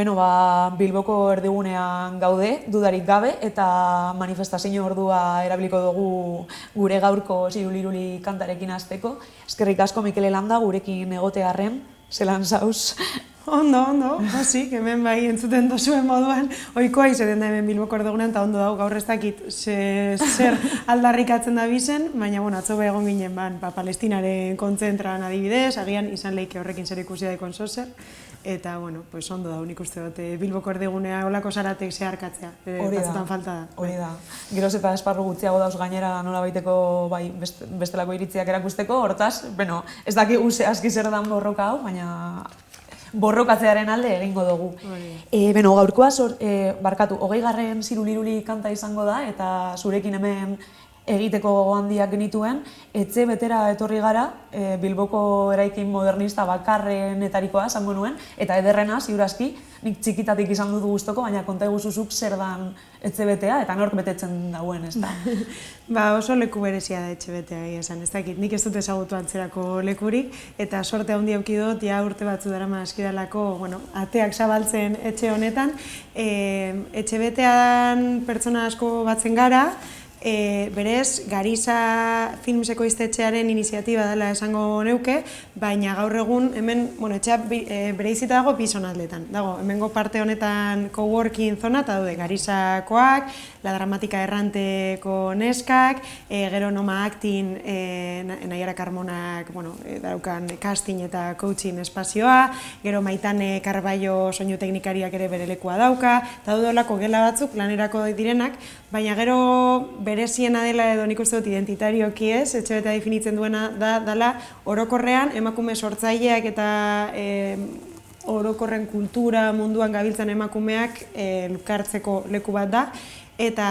Bilboko erdigunean gaude, dudarik gabe, eta manifestazio ordua erabiliko dugu gure gaurko ziruliruli kantarekin hasteko. Eskerrik asko Mikele Landa gurekin egotearren, zelan zauz? Ondo, hasik, hemen bai entzuten dozuen moduan, ohikoa izaten da hemen Bilboko erdigunean, eta ondo dago gaur ez dakit zer aldarrikatzen da bizen, baina atzo egon ginen Palestinaren kontzentran adibidez, agian izan leike horrekin zer ikusi daikon zozer, eta ondo da, nik uste dut Bilboko erdigunea olako zaratek zeharkatzea, batzutan falta da. Hori da, geroz eta esparru gutxiago dauz gainera nola baiteko bestelako iritziak erakusteko, hortaz, ez daki zehazki zer dan borroka hau, baina borrokatzearen alde egingo dugu. Gaurkoa, 20. ziruliruli kanta izango da, eta zurekin hemen egiteko gogo handiak genituen, etxe betera etorri gara, Bilboko eraikin modernista bakarrenetarikoa esango nuen, eta ederrena, ziurazki, nik txikitatik izan dut gustoko, baina konta eguzuzuk zer dan etxe betea, eta nork betetzen dauen, ez da. Oso leku berezia da etxe betea, esan, ez dakit, nik ez dut ezagutu antzerako lekurik, eta sorte handi auki dut, ja urte batzu darama askidalako, ateak zabaltzen etxe honetan, etxe betean pertsona asko batzen gara, berez, Gariza Filmseko iztetxearen iniziatiba dela esango neuke, baina gaur egun hemen, etxea bereizita dago bi zonaldetan. Dago, hemengo parte honetan coworking zona, eta daude Garizakoak, La Dramatika Erranteko neskak, gero Noma Acting, Naiara Carmonak daukan casting eta coaching espazioa, gero Maitane Carballo soinu teknikariak ere bere lekua dauka, eta daudolako gela batzuk lanerako direnak, baina gero bereziena dela edo nik uste dut identitarioki ez, etxe betea definitzen duena dela orokorrean emakume sortzaileak eta orokorren kultura munduan gabiltzan emakumeak elkartzeko leku bat da, eta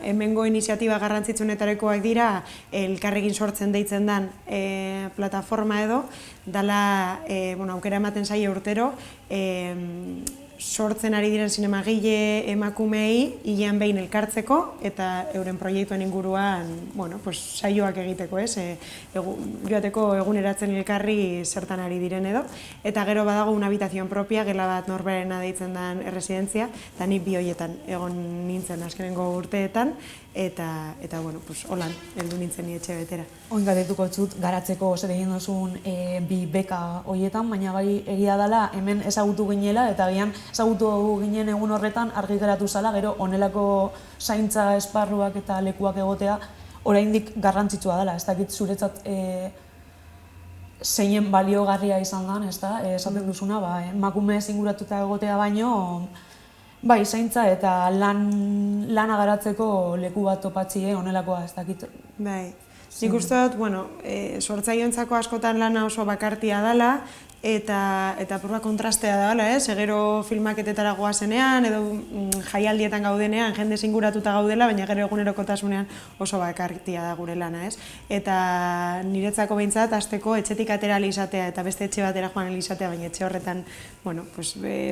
hemengo iniziatiba garrantzitsuenetarekoak dira elkarrekin sortzen deitzen den plataforma edo, dela aukera ematen zaie urtero, sortzen ari diren zinemagile emakumeei hilean behin elkartzeko eta euren proiektuen inguruan saioak egiteko, joateko eguneratzen elkarri zertan ari diren edo. Eta gero badago una habitación propia, gela bat norberena deitzen den erresidentzia, eta nik bi horietan egon nintzen azkenengo urteetan, eta holan, heldu nintzen ni etxe betera. Oin galdetuko txut garatzeko zer egin duzun bi beka horietan, baina bai egia dela hemen ezagutu ginela, eta agian ezagutu ginen egun horretan argi geratu zala, gero honelako zaintza esparruak eta lekuak egotea oraindik garrantzitsua dela, ez dakit zuretzat zeinen baliogarria izan den, esaten duzuna, emakume inguratuta egotea baino, bai, zaintza eta lana garatzeko leku bat topatzie honelakoa, ez dakit. Bai, nik uste dut, sortzaileentzako askotan lana oso bakartia dela, eta purba kontrastea da, gero filmaketetara goazenean, edo jaialdietan gaudenean, jende zinguratuta gaudela, baina gero egunerokotasunean oso bakartia da gure lana, ez? Eta niretzako behintzat, hasteko etxetik atera izatea eta beste etxe batera joan izatea, baina etxe horretan,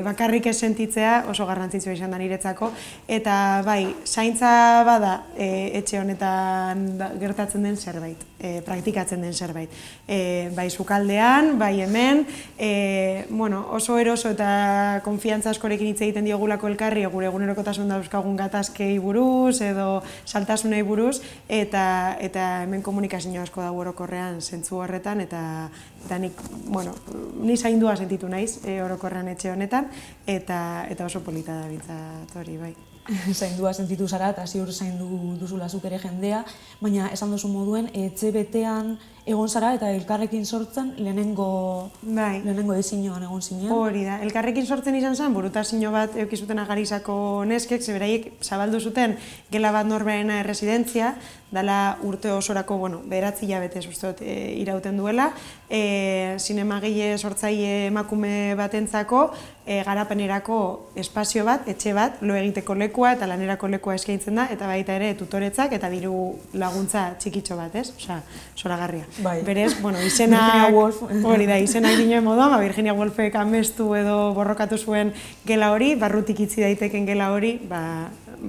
bakarrik ez sentitzea oso garrantzitsua izan da niretzako, eta bai, zaintza bada etxe honetan gertatzen den zerbait, praktikatzen den zerbait. Bai sukaldean, bai hemen, oso eroso eta konfiantza askorekin hitz egiten diogulako elkarri, gure egunerokotasun dauzkagun gatazkei buruz edo saltasunei buruz, eta hemen komunikazio asko dago orokorrean zentzu horretan, eta ni zaindua sentitu naiz orokorrean etxe honetan, eta oso polita da bintzat hori, bai. Zaindua sentitu zara eta ziur zaindu duzula zuk ere jendea, baina esan duzu moduen etxe betean egon zara eta elkarrekin sortzen lehenengo diseinuan egon zinean. Hori da, elkarrekin sortzen izan zen, burutazio bat eukizuten Garizako neskek, zeberaiek zabaldu zuten gela bat norberena erresidentzia, dela urte osorako, 9 hilabete ustot irauten duela, zinemagile sortzaile emakume batentzako garapenerako espazio bat, etxe bat, lo egiteko lekua eta lanerako lekua eskaintzen da, eta baita ere tutoretzak eta diru laguntza txikitxo bat, ez? Osea, zoragarria. Berez, izenak, hori da, izenak dinoen moduan, Virginia Woolfek amestu edo borrokatu zuen gela hori, barrutik itzi daiteken gela hori,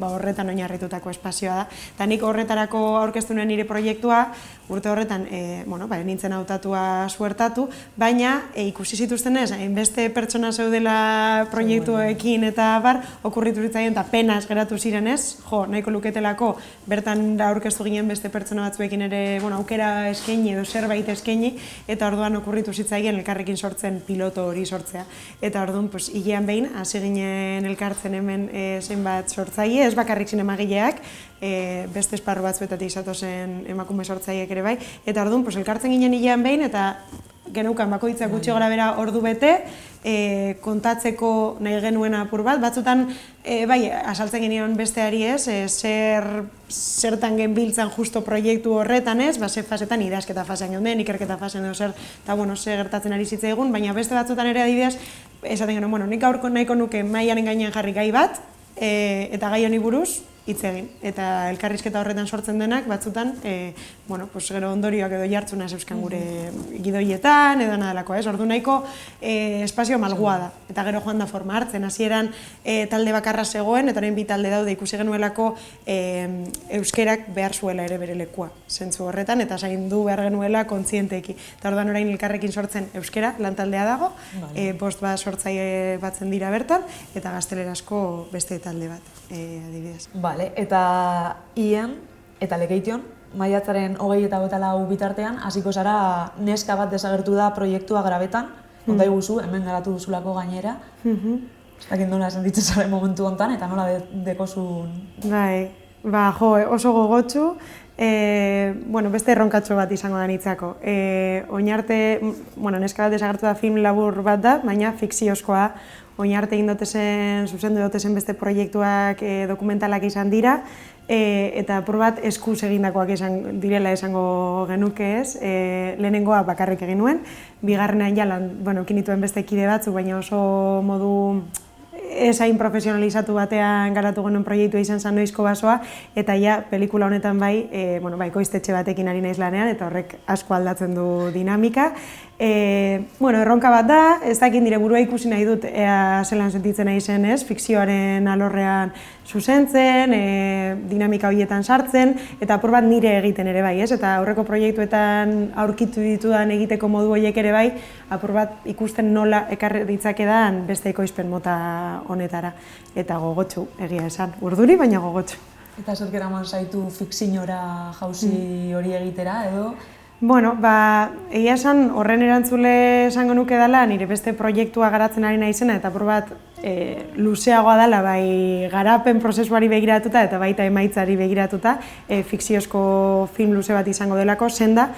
horretan oinarritutako espazioa da. Eta nik horretarako aurkeztu nuen nire proiektua, urte horretan nintzen hautatua suertatu, baina ikusi zituztenez, hainbeste pertsona zeudela proiektuekin eta okurritu zitzaien eta penaz geratu zirenez, nahiko luketelako bertan aurkeztu ginen beste pertsona batzuekin ere aukera eskaini edo zerbait eskaini, eta orduan okurritu zitzaien elkarrekin sortzen piloto hori sortzea. Eta orduan, hilean behin, hasi ginen elkartzen hemen zenbat sortzaile, ez bakarrik zinemagileak, beste esparru batzuetatik zatozen emakume sortzaileek ere bai, eta orduan, elkartzen ginen hilean behin, eta geneukan bakoitzak gutxi gora bera ordu bete, kontatzeko nahi genuen apur bat, batzutan, asaltzen genion besteari ez, zertan genbiltzan justo proiektu horretan ez, ze fasetan idazketa fasean geunden, ikerketa fasean edo zer, eta ze gertatzen ari zitzaigun, baina beste batzutan ere adibidez, esaten genuen, nik aurko nahiko nuke mailaren gainean jarri gai bat, eta gai honi buruz, hitz egin. Eta elkarrizketa horretan sortzen denak, batzutan, gero ondorioak edo jartzuna zeuzkan gure gidoietan, edo nadalako, ez? Ordu nahiko espazio malgua da. Eta gero joan da forma hartzen, hasieran talde bakarra zegoen, eta orain bi talde daude ikusi genuelako euskerak behar zuela ere bere lekua, zentzu horretan, eta zaindu behar genuela kontzienteki. Eta orduan orain elkarrekin sortzen euskera, lantaldea dago, bost bat sortzaile batzen dira bertan, eta gaztelerazko beste talde bat, adibidez. Eta Ian eta Lekeition, maiatzaren 20 eta 24 bitartean, hasiko zara neska bat desagertu da proiektua grabetan, konta iguzu, hemen garatu duzulako gainera. Ez dakit nola sentitzen zaren momentu hontan, eta nola dekozun... Bai, oso gogotsu, beste erronkatxo bat izango da nitzako. Oinarte, neska bat desagertu da film labur bat da, baina fikziozkoa. Oinarte egin dotezen, zuzendu dotezen beste proiektuak dokumentalak izan dira, eta apur bat eskuz egindakoak direla esango genuke ez. Lehenengoa bakarrik egin nuen, bigarrenean jalan, kinituen beste kide batzuk, baina oso modu esain profesionalizatu batean garatu genuen proiektua izan zen Noizko basoa, eta pelikula honetan ekoiztetxe batekin ari naiz lanean, eta horrek asko aldatzen du dinamika. Erronka bat da, ez dakit nire burua ikusi nahi dut ea zelan sentitzen nahi zen ez, fikzioaren alorrean zuzentzen, dinamika horietan sartzen, eta apur bat nire egiten ere bai, ez? Eta aurreko proiektuetan aurkitu ditudan egiteko modu horiek ere bai, apur bat ikusten nola ekarri ditzakedan beste ekoizpen mota honetara. Eta gogotsu, egia esan, urduri baina gogotsu. Eta zer geraman zaitu fikziñora jauzi hori egitera edo? Egia esan horren erantzule esango nuke dela, nire beste proiektua garatzen ari naizena, eta apur bat luzeagoa dela, bai garapen prozesuari begiratuta eta baita emaitzari begiratuta, fikziozko film luze bat izango delako, Senda.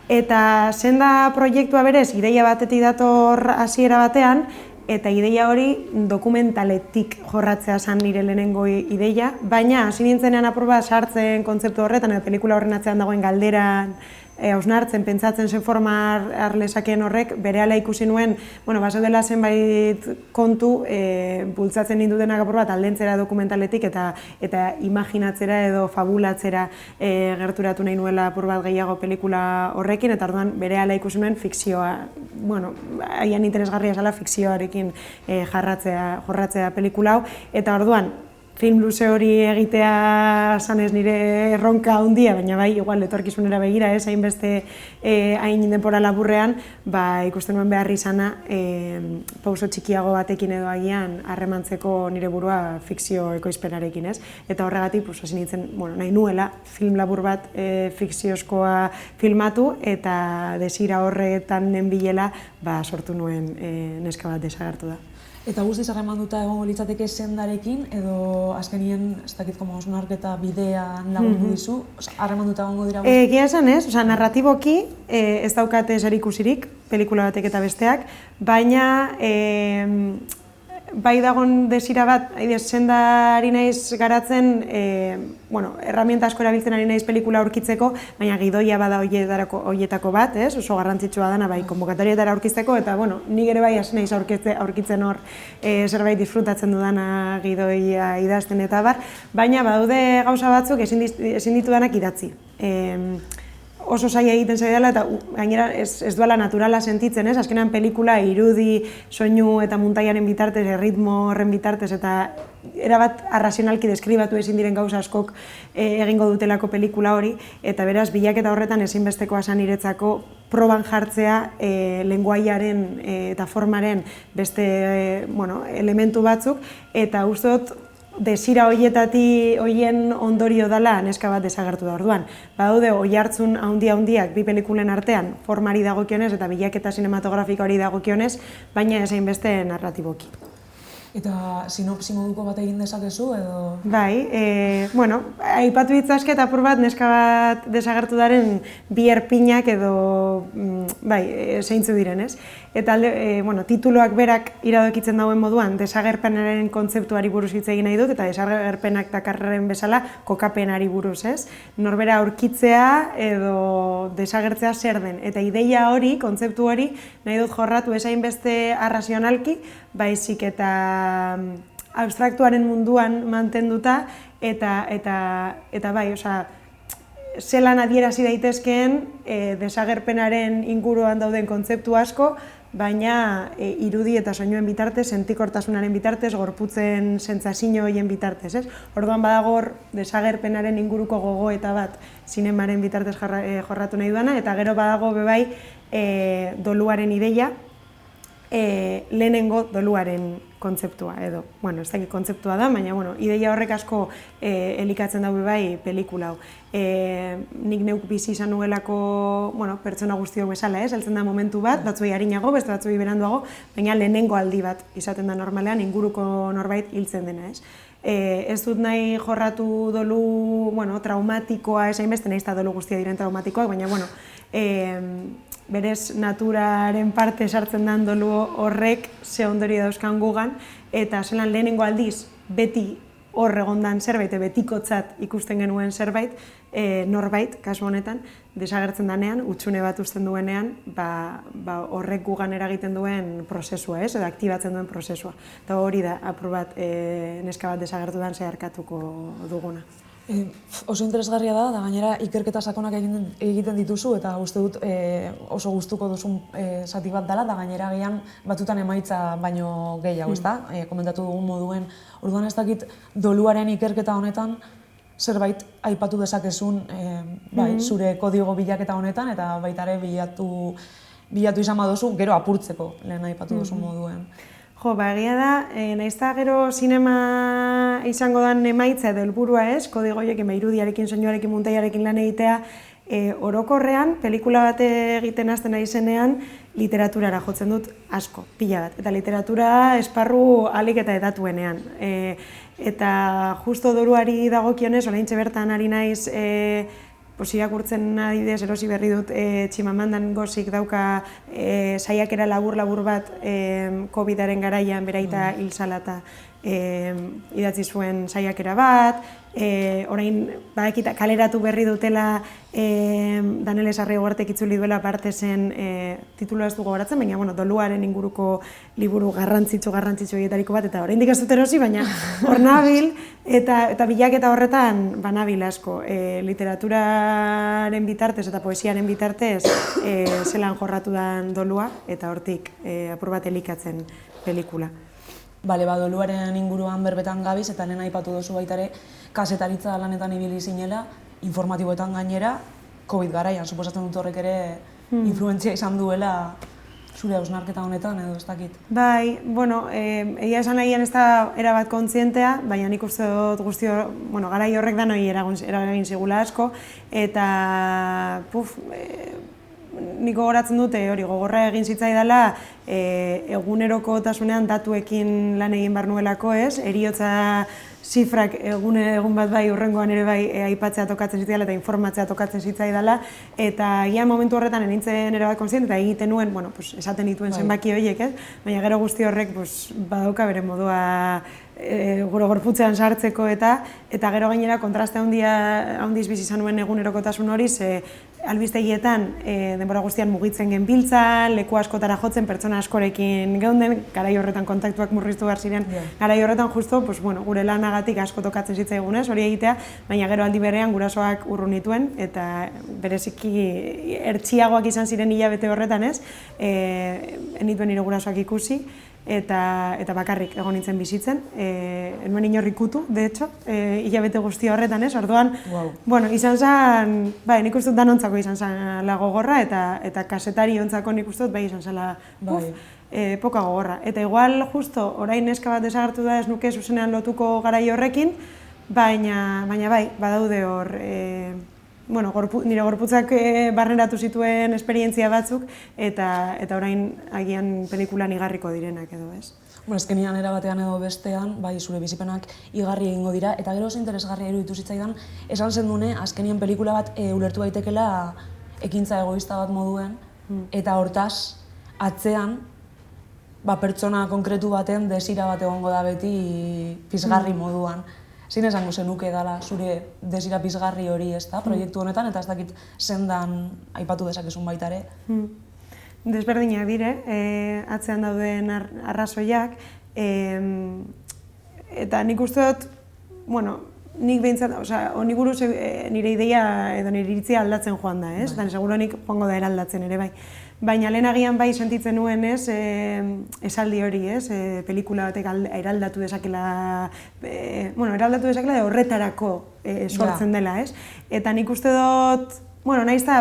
Eta Senda proiektua berez, ideia batetik dator hasiera batean, eta ideia hori dokumentaletik jorratzea zen nire lehenengo ideia, baina hasi nintzenean apur bat sartzen kontzeptu horretan, edo pelikula horren atzean dagoen galderan, hausnartzen, pentsatzen zen forma harlezakeen horrek, berehala ikusi nuen, bazeudela zenbait kontu bultzatzen nindutenak apur bat aldentzera dokumentaletik eta imaginatzera edo fabulatzera gerturatu nahi nuela apur bat gehiago pelikula horrekin, eta orduan berehala ikusi nuen fikzioa, haien interesgarria zela fikzioarekin jorratzea pelikula hau, eta orduan film luze hori egitea zanez nire erronka handia, baina bai, igual, etorkizunera begira, hainbeste hain denbora laburrean, ikusten nuen behar izana pauso txikiago batekin edo agian harremantzeko nire burua fikzio ekoizpenarekin, ez? Eta horregatik, hasi nintzen, nahi nuela film labur bat fikziozkoa filmatu, eta desira horretan nenbilela sortu nuen neska bat desagertu da. Eta guztiz harremanduta egongo litzateke Sendarekin, edo azkenien, ez dakit, osnarketa bidean lagundu dizu, harremanduta egongo dira guztiz? Egia esan ez, narratiboki ez daukate zerikusirik, pelikula batek eta besteak, baina bai dagon desira bat, Sendari naiz garatzen, herramienta asko erabiltzen ari naiz pelikula aurkitzeko, baina gidoia bada horietako bat, oso garrantzitsua dana bai konbokatorietara aurkitzeko, eta nik ere bai hasi naiz aurkitzen hor zerbait disfrutatzen dudana gidoia idazten eta bar, baina badaude gauza batzuk ezin ditudanak idatzi. Oso zaila egiten zaidala eta gainera ez duela naturala sentitzen, azkenean pelikula irudi, soinu eta muntaiaren bitartez, ritmo horren bitartez eta erabat arrazionalki deskribatu ezin diren gauza askok egingo dutelako pelikula hori, eta beraz, bilaketa horretan ezinbestekoa zen niretzako proban jartzea lenguaiaren eta formaren beste elementu batzuk, eta uste dut desira hoien ondorio dela neska bat desagertu da orduan. Badaude oihartzun handiak bi pelikulen artean formari dagokionez eta bilaketa sinematografikoari dagokionez, baina ez hainbeste narratiboki. Eta sinopsi moduko bat egin dezakezu edo? Bai, aipatu ditzazket apur bat neska bat desagertu daren bi erpinak edo zeintzu diren, ez? Eta tituluak berak iradokitzen dauen moduan desagerpenaren kontzeptuari buruz hitz egin nahi dut, eta desagerpenak dakarren bezala kokapenari buruz, ez? Norbera aurkitzea edo desagertzea zer den. Eta ideia hori, kontzeptu hori, nahi dut jorratu esain beste arrazionalki, baizik eta abstraktuaren munduan mantenduta, eta bai, zelan adierazi daitezkeen desagerpenaren inguruan dauden kontzeptu asko, baina irudi eta soinuen bitartez, sentikortasunaren bitartez, gorputzen sentsazio horien bitartez, ez? Orduan badago desagerpenaren inguruko gogoeta bat zinemaren bitartez jorratu nahi duana, eta gero badago bebai doluaren ideia, lehenengo doluaren kontzeptua edo, ez dakit kontzeptua da, baina ideia horrek asko elikatzen dago bai pelikula hau. Nik neuk bizi izan nuelako pertsona guztiok bezala, heltzen da momentu bat, batzuei arinago, beste batzuei beranduago, baina lehenengo aldi bat izaten da normalean inguruko norbait hiltzen dena, ez? Ez dut nahi jorratu dolu traumatikoa, ez hainbeste nahiz da dolu guztia diren traumatikoak, baina berez naturaren parte sartzen den dolu horrek ze ondori dauzkan gugan, eta zelan lehenengo aldiz beti hor egondan zerbait, betikotzat ikusten genuen zerbait, norbait, kasu honetan, desagertzen danean, hutsune bat uzten duenean, horrek gugan eragiten duen prozesua, edo aktibatzen duen prozesua. Eta hori da, apur bat, neska bat desagertu den zeharkatuko duguna. Oso interesgarria da gainera ikerketa sakonak egiten dituzu, eta uste dut oso gustuko duzun zati bat dela, eta gainera gehian batutan emaitza baino gehiago, ezta? Komentatu dugun moduen, orduan ez dakit doluaren ikerketa honetan zerbait aipatu dezakezun zure kodigo bilaketa honetan, eta baita ere bilatu izan baduzu gero apurtzeko lehen aipatu duzun moduen. Egia da, nahiz eta gero sinema izango den emaitza edo helburua ez, kodigoiekin, irudiarekin, soinuarekin, muntaiarekin lan egitea, orokorrean, pelikula bat egiten hasten ari zenean, literaturara jotzen dut asko, pila bat. Eta literatura esparru ahalik eta edatuenean. Eta justo doruari dagokionez, oraintxe bertan ari naiz, irakurtzen adibidez, erosi berri dut Chimamandan Gozik dauka saiakera labur bat COVID-aren garaian beraita hil zela eta idatzi zuen saiakera bat, orain kaleratu berri dutela Daniel Sarriugartek itzuli duela Bartesen titulua ez dugu gogoratzen, baina doluaren inguruko liburu garrantzitsu egietariko bat, eta oraindik ez dut erosi, baina hor nabil, eta bilaketa horretan banabil asko. Literaturaren bitartez eta poesiaren bitartez zelan jorratu den dolua, eta hortik apur bat elikatzen pelikula. Doluaren inguruan berbetan gabiz, eta lehen aipatu duzu baita ere, kazetaritza lanetan ibili zinela, informatiboetan gainera, COVID garaian, suposatzen dut horrek ere influentzia izan duela zure hausnarketa honetan, edo ez dakit? Bai, egia esan nahian ez da erabat kontzientea, baina nik uste dut guztio, garai horrek danoi eragin zigula asko, eta nik gogoratzen dute hori gogorra egin zitzaidala egunerokotasunean datuekin lan egin behar nuelako, ez? Heriotza zifrak egun bat bai hurrengoan ere bai aipatzea tokatzen zitzaidala eta informatzea tokatzen zitzaidala, eta gian momentu horretan nintzen ere bat kontziente eta egiten nuen, esaten dituen zenbaki horiek, ez? Baina gero guzti horrek badauka bere modua gure gorputzean sartzeko, eta gero gainera kontraste handiz bizi izan nuen egunerokotasun hori, ze albistegietan denbora guztian mugitzen genbiltzan, leku askotara jotzen, pertsona askorekin geunden, garai horretan kontaktuak murriztu behar ziren, garai horretan justo gure lanagatik asko tokatzen zitzaigunez, hori egitea, baina gero aldi berean gurasoak urrun nituen, eta bereziki ertxiagoak izan ziren hilabete horretan, ez? Enituen nire gurasoak ikusi, eta bakarrik egon nintzen bizitzen. Enuen inorrik kutu, de hecho, hilabete guztia horretan, ez? Orduan, bueno, izan zen, bai, nik uste dut danontzako izan zen gogorra, eta kasetari ontzako nik uste dut, bai, izan zela, poka gogorra. Eta igual, justo, orain neska bat desagertu da ez nuke zuzenean lotuko garai horrekin, baina bai, badaude hor, bueno, nire gorputzak barneratu zituen esperientzia batzuk, eta orain agian pelikulan igarriko direnak edo, ez? Bueno, ezkenian erabatean edo bestean, bai, zure bizipenak igarri egingo dira, eta gero oso interesgarria iruditu zitzaidan, esan zendune, azkenian pelikula bat ulertu daitekela ekintza egoista bat moduen, eta hortaz, atzean, pertsona konkretu baten desira bat egongo da beti pizgarri moduan. Zin esango zenuke dela zure desira pizgarri hori, ez da, proiektu honetan, eta ez dakit sendan aipatu dezakezun baita ere. Desberdinak dire, atzean dauden arrazoiak, eta nik uste dut, bueno, nik behintzat, honi buruz nire ideia edo nire iritzia aldatzen joan da, ez? Eta seguro nik joango da eraldatzen ere, bai. Baina lehenagian bai sentitzen nuen, ez, esaldi hori, ez, pelikula batek eraldatu dezakela, eraldatu dezakela horretarako sortzen dela, ez? Eta nik uste dut, bueno, nahiz da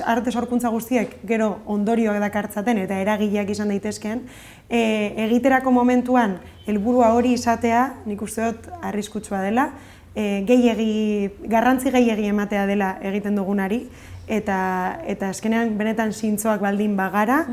arte sorkuntza guztiek gero ondorioak dakartzaten eta eragileak izan daitezkeen, egiterako momentuan helburua hori izatea, nik uste dut arriskutsua dela, garrantzi gehiegi ematea dela egiten dugunari, eta azkenean benetan zintzoak baldin bagara,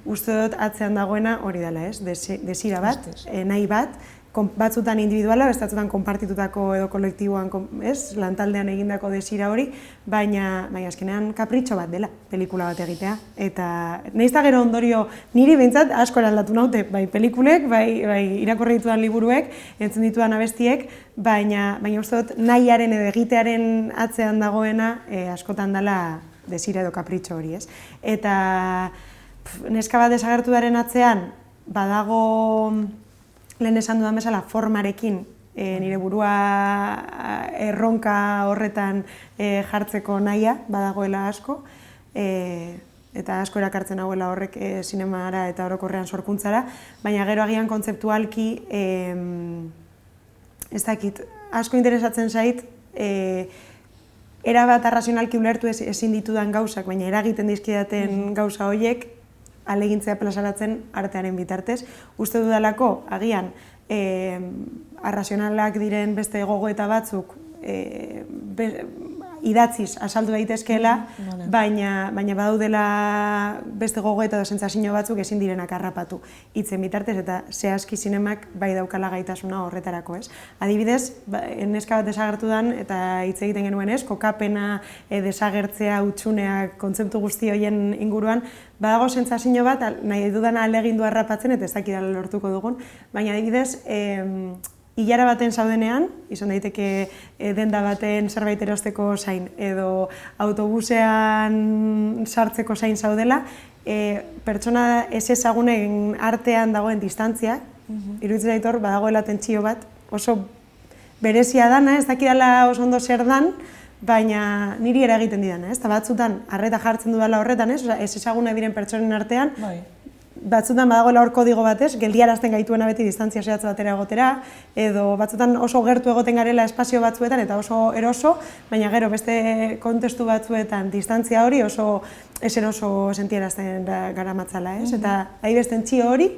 uste dut atzean dagoena hori dela, ez? Desira bat, nahi bat, batzutan individuala, bestatzutan konpartitutako edo kolektiboan, ez? Lantaldean egindako desira hori, baina azkenean kapritxo bat dela, pelikula bat egitea. Eta nahiz da gero ondorio niri behintzat asko eraldatu naute, bai pelikulek, bai irakurri ditudan liburuek, entzun ditudan abestiek, baina uste dut nahiaren edo egitearen atzean dagoena askotan dela desira edo kapritxo hori, ez? Eta neska bat desagertu daren atzean, badago lehen esan dudan bezala formarekin nire burua erronka horretan jartzeko nahia, badagoela asko, eta asko erakartzen hauela horrek zinemara eta orokorrean sorkuntzara, baina gero agian kontzeptualki, ez dakit, asko interesatzen zait, erabat arrazionalki ulertu ezin ditudan gauzak, baina eragiten dizkidaten gauza horiek, ahalegintzea plazaratzen artearen bitartez. Uste dudalako, agian, arrazionalak diren beste gogoeta batzuk idatziz azaldu daitezkeela, baina badaudela beste gogoeta edo sentsazio batzuk ezin direnak harrapatu hitzen bitartez, eta zehazki zinemak bai daukala gaitasuna horretarako, ez? Adibidez, neska bat desagertu dan, eta hitz egiten genuen, ez? Kokapena, desagertzea, hutsuneak, kontzeptu guzti horien inguruan, badago sentsazio bat, nahi dudana ahalegindu harrapatzen, eta ez dakidala lortuko dugun, baina adibidez, ilara baten zaudenean, izan daiteke denda baten zerbait erosteko zain, edo autobusean sartzeko zain zaudela, pertsona ez ezagunen artean dagoen distantziak, iruditzen zait hor, badagoela tentsio bat, oso berezia dana, ez dakidala oso ondo zer dan, baina niri eragiten didana, ez? Eta batzutan, arreta jartzen dudala horretan, ez? Ez ezaguna diren pertsonen artean, batzutan badagoela hor kodigo batez, geldiarazten gaituena beti distantzia zehatz batera egotera, edo batzutan oso gertu egoten garela espazio batzuetan eta oso eroso, baina gero beste kontestu batzuetan distantzia hori oso eroso sentierazten gara matzala, ez? Eta ahi besten txio hori,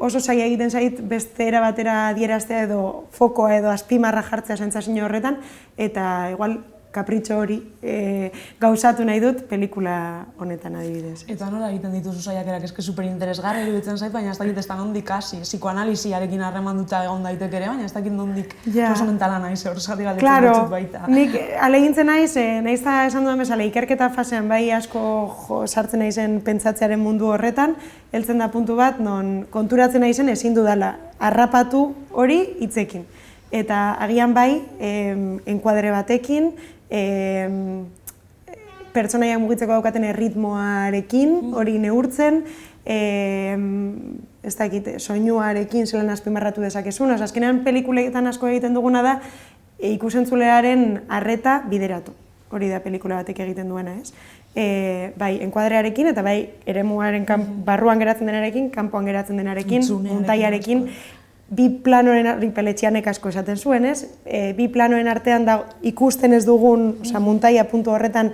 oso zaila egiten zait beste era batera adieraztea edo fokoa edo azpimarra jartzea sentsazio horretan, eta igual kapritxo hori gauzatu nahi dut pelikula honetan adibidez. Eta nola egiten dituzu saiakerak, eske superinteresgarri iruditzen zait, baina ez dakit ez da nondik hasi, psikoanalisiarekin harremanduta egon daiteke ere, baina ez dakit nondik oso mentala naiz, horregatik galdetzen dut baita. Nik ahalegintzen naiz, nahiz da esan dudan bezala, ikerketa fasean bai asko sartzen naizen pentsatzearen mundu horretan, heltzen da puntu bat, non konturatzen naizen ezin dudala harrapatu hori hitzekin. Eta agian bai, enkuadre batekin, pertsonaiak mugitzeko daukaten erritmoarekin, hori neurtzen, ez dakit, soinuarekin zelan azpimarratu dezakezun. Azkenean pelikuletan asko egiten duguna da, ikusentzulearen arreta bideratu. Hori da pelikula batek egiten duena, ez? bai, enkuadrearekin eta bai, eremuaren barruan geratzen denarekin, kanpoan geratzen denarekin, muntaiarekin, bi planoen, Peletxianek asko esaten zuen, ez? Bi planoen artean da ikusten ez dugun, osea, muntaia puntu horretan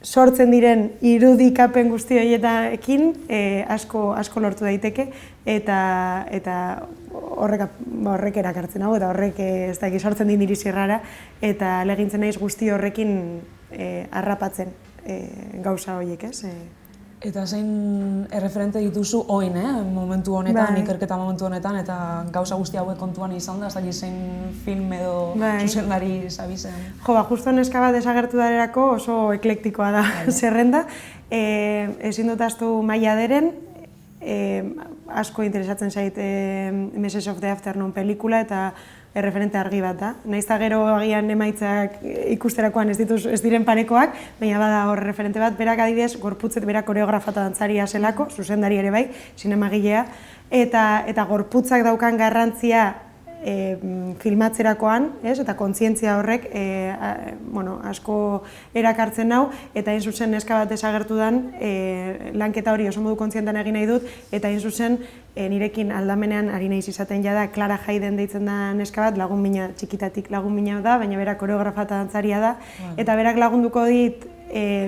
sortzen diren irudikapen guzti horietarekin asko lortu daiteke eta horrek erakartzen hau eta horrek ez da sortzen din irizirrara eta legintzen naiz guzti horrekin harrapatzen gauza horiek, ez? Eta zein erreferente dituzu oin, momentu honetan, ikerketa momentu honetan, eta gauza guzti hauek kontuan izan da, ez dakit zein film edo zuzendari zabizen. Jo, justo neska bat desagertu darerako oso eklektikoa da zerrenda. Ezin dut ahaztu Maia Deren, asko interesatzen zait Message of the Afternoon pelikula eta erreferente argi bat da. Nahiz eta gero agian emaitzak ikusterakoan ez diren parekoak, baina bada hor referente bat, berak adibidez, gorputzet berak koreografa eta dantzaria zelako, zuzendari ere bai, sinemagilea, eta gorputzak daukan garrantzia filmatzerakoan, eta kontzientzia horrek asko erakartzen nau, eta hain zuzen neska bat desagertu den, lanketa hori oso modu kontzientan egin nahi dut, eta hain zuzen nirekin aldamenean ari naiz izaten jada Clara Hayden deitzen da neska bat, lagun mina, txikitatik lagun mina da, baina berak koreografa eta dantzaria da, eta berak lagunduko dit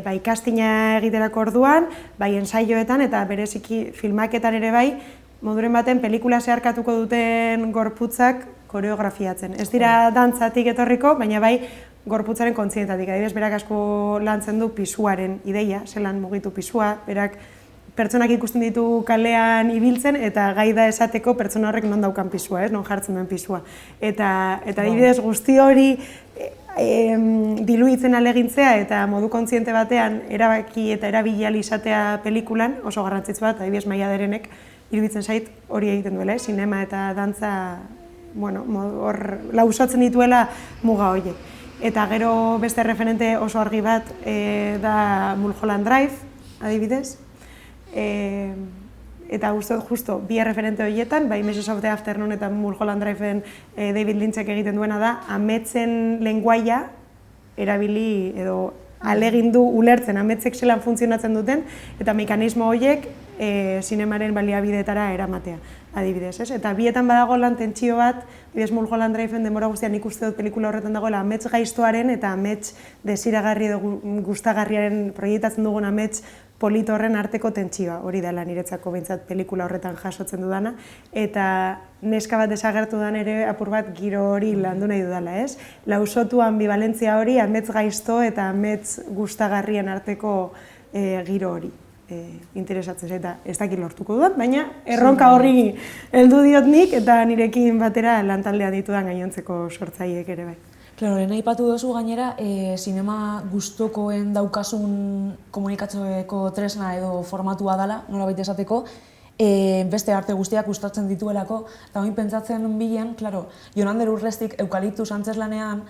bai castinga egiterako orduan, bai ensaioetan, eta bereziki filmaketan ere bai, moduren baten pelikula zeharkatuko duten gorputzak koreografiatzen. Ez dira dantzatik etorriko, baina bai gorputzaren kontzientatik. Adibidez, berak asko lantzen du pisuaren ideia, zelan mugitu pisua, berak pertsonak ikusten ditu kalean ibiltzen eta gai da esateko pertsona horrek non daukan pisua, non jartzen duen pisua. Eta adibidez guzti hori diluitzen alegintzea eta modu kontziente batean erabaki eta erabili ahal izatea pelikulan oso garrantzitsu bat, adibidez Maia Derenek iruditzen zait hori egiten duela, sinema eta dantza hor lausotzen dituela muga horiek. Eta gero beste referente oso argi bat da Mulholland Drive, adibidez. Eta uste dut justo bi referente horietan, bai Message of the Afternoon eta Mulholland Driveen David Lynchek egiten duena da, ametsen lenguaia erabili edo alegindu ulertzen ametsek zelan funtzionatzen duten eta mekanismo horiek sinemaren baliabideetara eramatea, adibidez, ez? Eta bietan badago lan tentsio bat, adibidez Mulholland Driveen denbora guztian ikuste dut pelikula horretan dagoela amets gaiztoaren eta amets desiragarri edo gustagarriaren proiektatzen dugun amets polit horren arteko tentsioa, hori dela niretzako behintzat pelikula horretan jasotzen dudana, eta neska bat desagertu dan ere apur bat giro hori landu nahi dudala, ez? Lausotu ambivalentzia hori amets gaizto eta amets gustagarrien arteko giro hori interesatzen zaita, ez dakit lortuko dudan, baina erronka horri heldu diot nik eta nirekin batera lantaldean ditudan gainontzeko sortzaileek ere bai. Claro, lehen aipatu duzu gainera, sinema gustokoen daukasun komunikatzeko tresna edo formatua dela, nolabait esateko, beste arte guztiak gustatzen dituelako, eta hori pentsatzen bilen, claro, Jon Ander Urrestik eukaliptus antzeslanean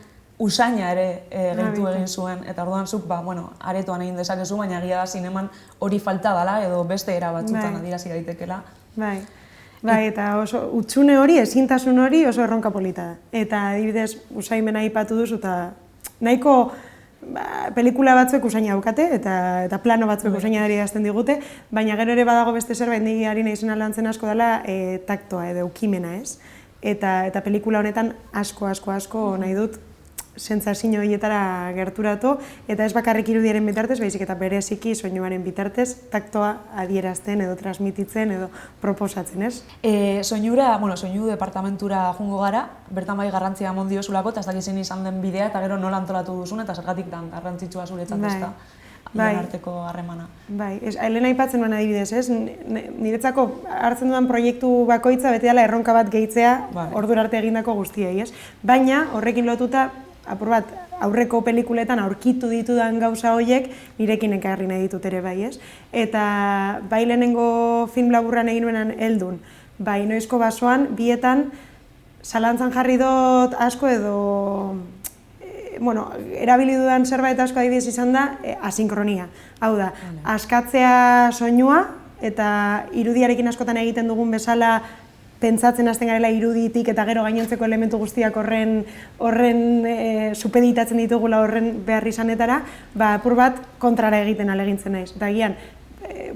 usaina ere gehitu egin zuen, eta orduan zuk, aretoan egin dezakezu, baina egia da zineman hori falta dela edo beste era batzutan adierazi daitekela. Bai, eta oso hutsune hori, ezintasun hori oso erronka polita da. Eta adibidez, usaimena aipatu duzu, eta nahiko pelikula batzuek usaina daukate, eta plano batzuek usaina adierazten digute, baina gero ere badago beste zerbait niri ari naizena lantzen asko dela taktoa edo ukimena, ez? Eta pelikula honetan asko nahi dut sentsazio horietara gerturatu, eta ez bakarrik irudiaren bitartez, baizik eta bereziki soinuaren bitartez, taktoa adierazten edo transmititzen edo proposatzen, ez? Soinu departamentura joango gara, bertan bai garrantzia emon diozulako, eta ez dakizien izan den bidea, eta gero nola antolatu duzun, eta zergatik dan garrantzitsua zuretzat ez da arteko harremana. Bai, lehen aipatzen nuen adibidez, ez? Niretzako hartzen dudan proiektu bakoitza bete dela erronka bat gehitzea ordura arte egindako guztiei, ez? Baina horrekin lotuta apur bat, aurreko pelikuletan aurkitu ditudan gauza horiek nirekin ekarri nahi ditut ere bai, ez? Eta bai lehenengo film laburran egin nuenan heldun, bai noizko basoan, bietan zalantzan jarri dut asko edo erabili dudan zerbait asko adibidez izan da asinkronia. Hau da, askatzea soinua eta irudiarekin askotan egiten dugun bezala pentsatzen hasten garela iruditik eta gero gainontzeko elementu guztiak horren supeditatzen ditugula horren behar izanetara, apur bat kontrara egiten alegintzen naiz. Eta gian,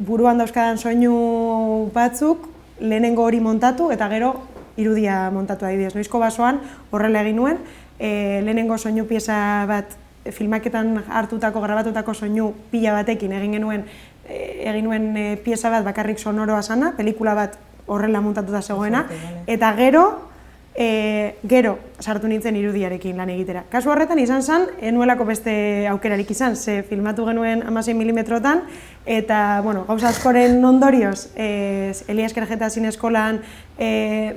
buruan dauzkadan soinu batzuk, lehenengo hori montatu eta gero irudia montatu adibidez. Noizko basoan horrela egin nuen, lehenengo soinu pieza bat filmaketan hartutako, grabatutako soinu pila batekin egin nuen pieza bat bakarrik sonoroa sana, pelikula bat horrela montatuta zegoena, eta gero sartu nintzen irudiarekin lan egitera. Kasu horretan izan zen, enuelako beste aukerarik izan, ze filmatu genuen 16 milimetrotan, eta gauza askoren ondorioz, Elias Kerjeta Zineskolan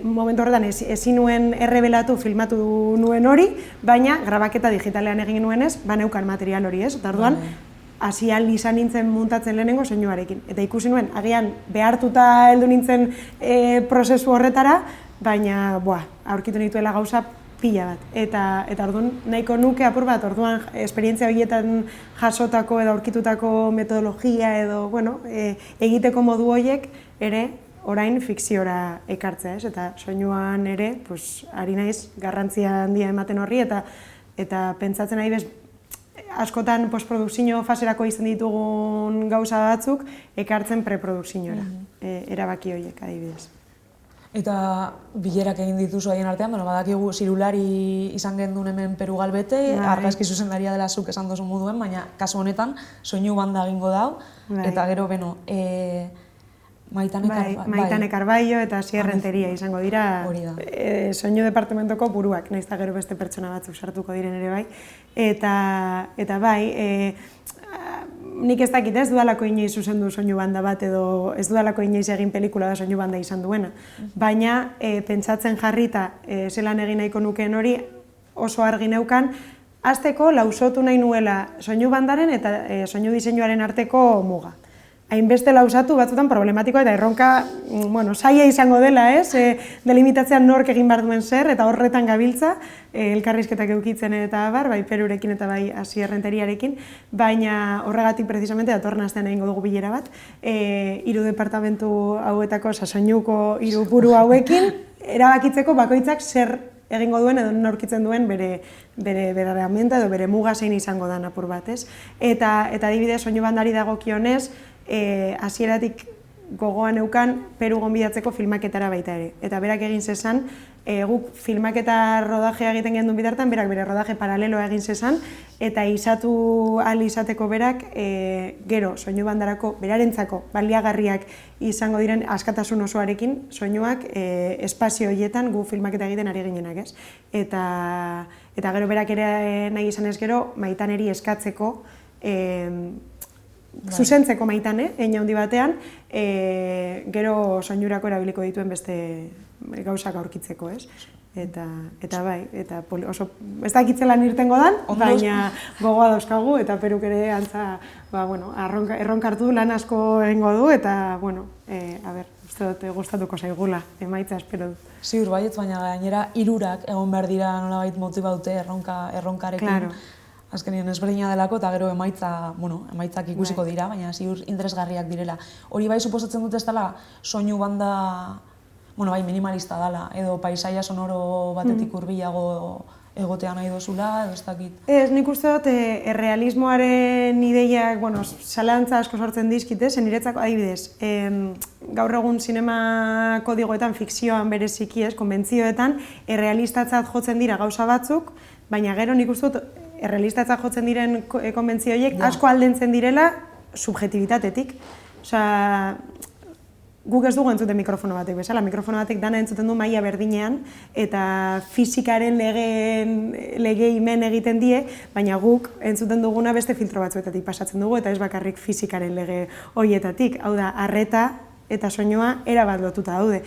momentu horretan ezin nuen errebelatu filmatu nuen hori, baina grabaketa digitalean egin nuenez, neukan material hori ez, eta orduan, hasi ahal izan nintzen muntatzen lehenengo soinuarekin. Eta ikusi nuen, agian behartuta heldu nintzen prozesu horretara, baina aurkitu nituela gauza pila bat. Eta orduan nahiko nuke apur bat, orduan esperientzia horietan jasotako edo aurkitutako metodologia edo egiteko modu horiek ere orain fikziora ekartzea, ez? Eta soinuan ere ari naiz garrantzia handia ematen horri eta pentsatzen nahi bez askotan postprodukzio faserako izan ditugun gauza batzuk ekartzen preprodukziora, erabaki horiek adibidez. Eta bilerak egin dituzu haien artean, badakigu zirulari izan gendun hemen Peru Galbete, argazki zuzendaria dela zuk esan dozu moduen, baina kasu honetan soinu banda egingo dau, eta gero, Maitane Carballo eta Asier Renteria izango dira soinu departamentoko buruak, nahiz eta gero beste pertsona batzuk sartuko diren ere bai. Eta bai, nik ez dakit ez dudalako inoiz zuzendu soinu banda bat edo ez dudalako inoiz egin pelikula da soinu banda izan duena. Baina pentsatzen jarrita zelan egin nahiko nukeen hori oso argi neukan, hasteko lausotu nahi nuela soinu bandaren eta soinu diseinuaren arteko muga. Hainbeste lausatu batzutan problematikoa eta erronka zaila izango dela, ez? Delimitatzean nork egin behar duen zer eta horretan gabiltza, elkarrizketak eukitzen eta bai Perurekin eta bai Asier Renteriarekin, baina horregatik precisamente datorren astean egingo dugu bilera bat, 3 departamentu hauetako soinuko 3 buru hauekin, erabakitzeko bakoitzak zer egingo duen edo aurkitzen duen bere herramienta edo bere muga zein izango da apur bat, ez? Eta adibidez soinu bandari dagokionez, hasieratik gogoan neukan Peru gonbidatzeko filmaketara baita ere. Eta berak egin zezan, guk filmaketa rodajea egiten gendun bitartan, berak bere rodaje paraleloa egin zezan, eta izatu ahal izateko berak, gero soinu bandarako berarentzako baliagarriak izango diren askatasun osoarekin, soinuak espazio horietan gu filmaketa egiten ari ginenak, ez? Eta gero berak ere nahi izan ez gero, Maitaneri eskatzeko, zuzentzeko Maitane, hein handi batean, gero soinurako erabiliko dituen beste gauzak aurkitzeko, ez? Eta bai, eta oso ez dakitzelan irtengo dan, baina gogoa dauzkagu eta Peruk ere antza, erronkartu lan asko egingo du eta, uste dut gustatuko zaigula, emaitza espero dut. Ziur baietz, baina gainera 3 egon behar dira nolabait motibaute erronkarekin. Azkenien ezberdina delako eta gero emaitzak ikusiko dira, baina ziur interesgarriak direla. Hori bai suposatzen dut ez dela soinu banda minimalista dela, edo paisaia sonoro batetik hurbilago egotea nahi dozula, edo ez dakit? Ez, nik uste dut errealismoaren ideiak, zalantza asko sortzen dizkit, niretzako adibidez. Gaur egun sinema kodigoetan, fikzioan bereziki, konbentzioetan, errealistatzat jotzen dira gauza batzuk, baina gero nik uste dut errealistatzat jotzen diren konbentzio horiek asko aldentzen direla subjetibitatetik. Osea, guk ez dugu entzuten mikrofono batek bezala, mikrofono batek dana entzuten du maila berdinean eta fizikaren legei men egiten die, baina guk entzuten duguna beste filtro batzuetatik pasatzen dugu eta ez bakarrik fizikaren lege horietatik. Hau da, arreta eta soinua erabat lotuta daude.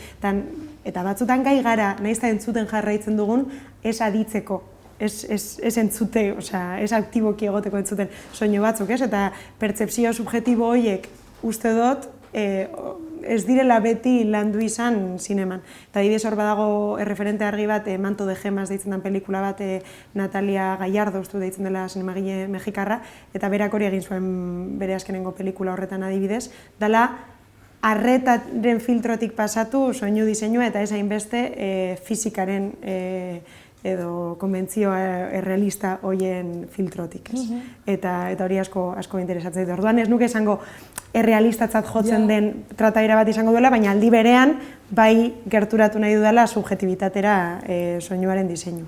Eta batzutan gai gara, nahiz eta entzuten jarraitzen dugun, ez aditzeko. Ez entzute, ez aktiboki egoteko entzuten soinu batzuk, ez? Eta pertzepzio subjetibo horiek uste dut ez direla beti landu izan zineman. Eta adibidez hor badago erreferente argi bat, Manto de Gemas deitzen den pelikula bat, Natalia Gallardo uste deitzen dela zinemagile mexikarra, eta berak hori egin zuen bere azkenengo pelikula horretan adibidez, dela arretaren filtrotik pasatu soinu diseinua eta ez hainbeste fizikaren edo konbentzioa errealista hoien filtrotik, ez? Eta hori asko interesatzen dut. Orduan ez nuke esango errealistatzat jotzen den trataera bat izango duela, baina aldi berean bai gerturatu nahi dudala subjektibitatera soinuaren diseinu.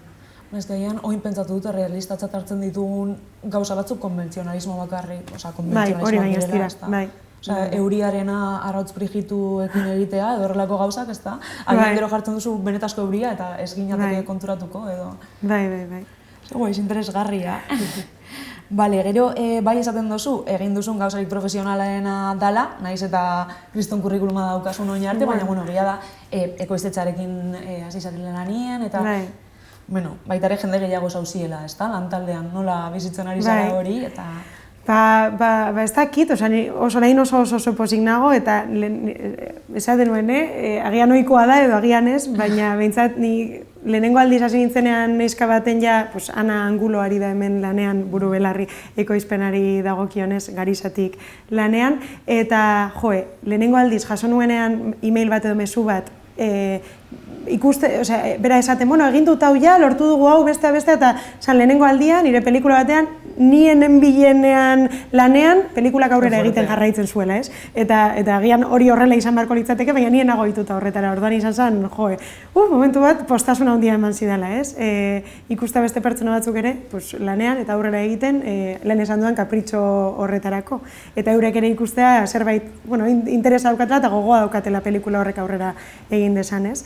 Ez gaian, oin pentsatu dute realistatzat hartzen ditugun gauza batzuk konbentzionalismo bakarrik, konbentzionalismoak direla, ez da? Euriarena arautz prigituekin egitea, edo horrelako gauzak, ez da? Agian gero jartzen duzu benetazko euria eta ez ginateke konturatuko, edo... Bai. Zego, ez interesgarria. Bale, gero, bai esaten duzu, egin duzun gauzarik profesionalena dala, nahiz eta kriston kurrikuluma daukasun oin arte, baina, bueno, gila da, ekoiztetxarekin hasi zarela lanien, eta... Bueno, baita ere jende gehiago zauziela, ez da, lantaldean, nola bizitzen ari zara hori, eta... Ez dakit, oso nahin oso pozik nago, eta esaten nuen, agian ohikoa da edo agian ez, baina behintzat ni lehenengo aldiz hasi nintzenean neska baten ja, Ana Angulo ari da hemen lanean buru belarri ekoizpenari dagokionez garizatik lanean, eta lehenengo aldiz jaso nuenean e-mail bat edo mezu bat, bera esaten, egin dut hau ja, lortu dugu hau beste, eta lehenengo aldian, nire pelikula batean, nien enbilenean lanean, pelikulak aurrera egiten jarraitzen zuela, ez? Eta agian hori horrela izan beharko litzateke, baina nien nago dituta horretara, orduan izan zen, momentu bat, postasuna handia eman zidala, ez? Ikusta beste pertsona batzuk ere, lanean eta aurrera egiten, lehen esan dudan kapritxo horretarako. Eta eurek ere ikustea zerbait, interesa daukatela eta gogoa daukatela pelikula horrek aurrera egin desan, ez?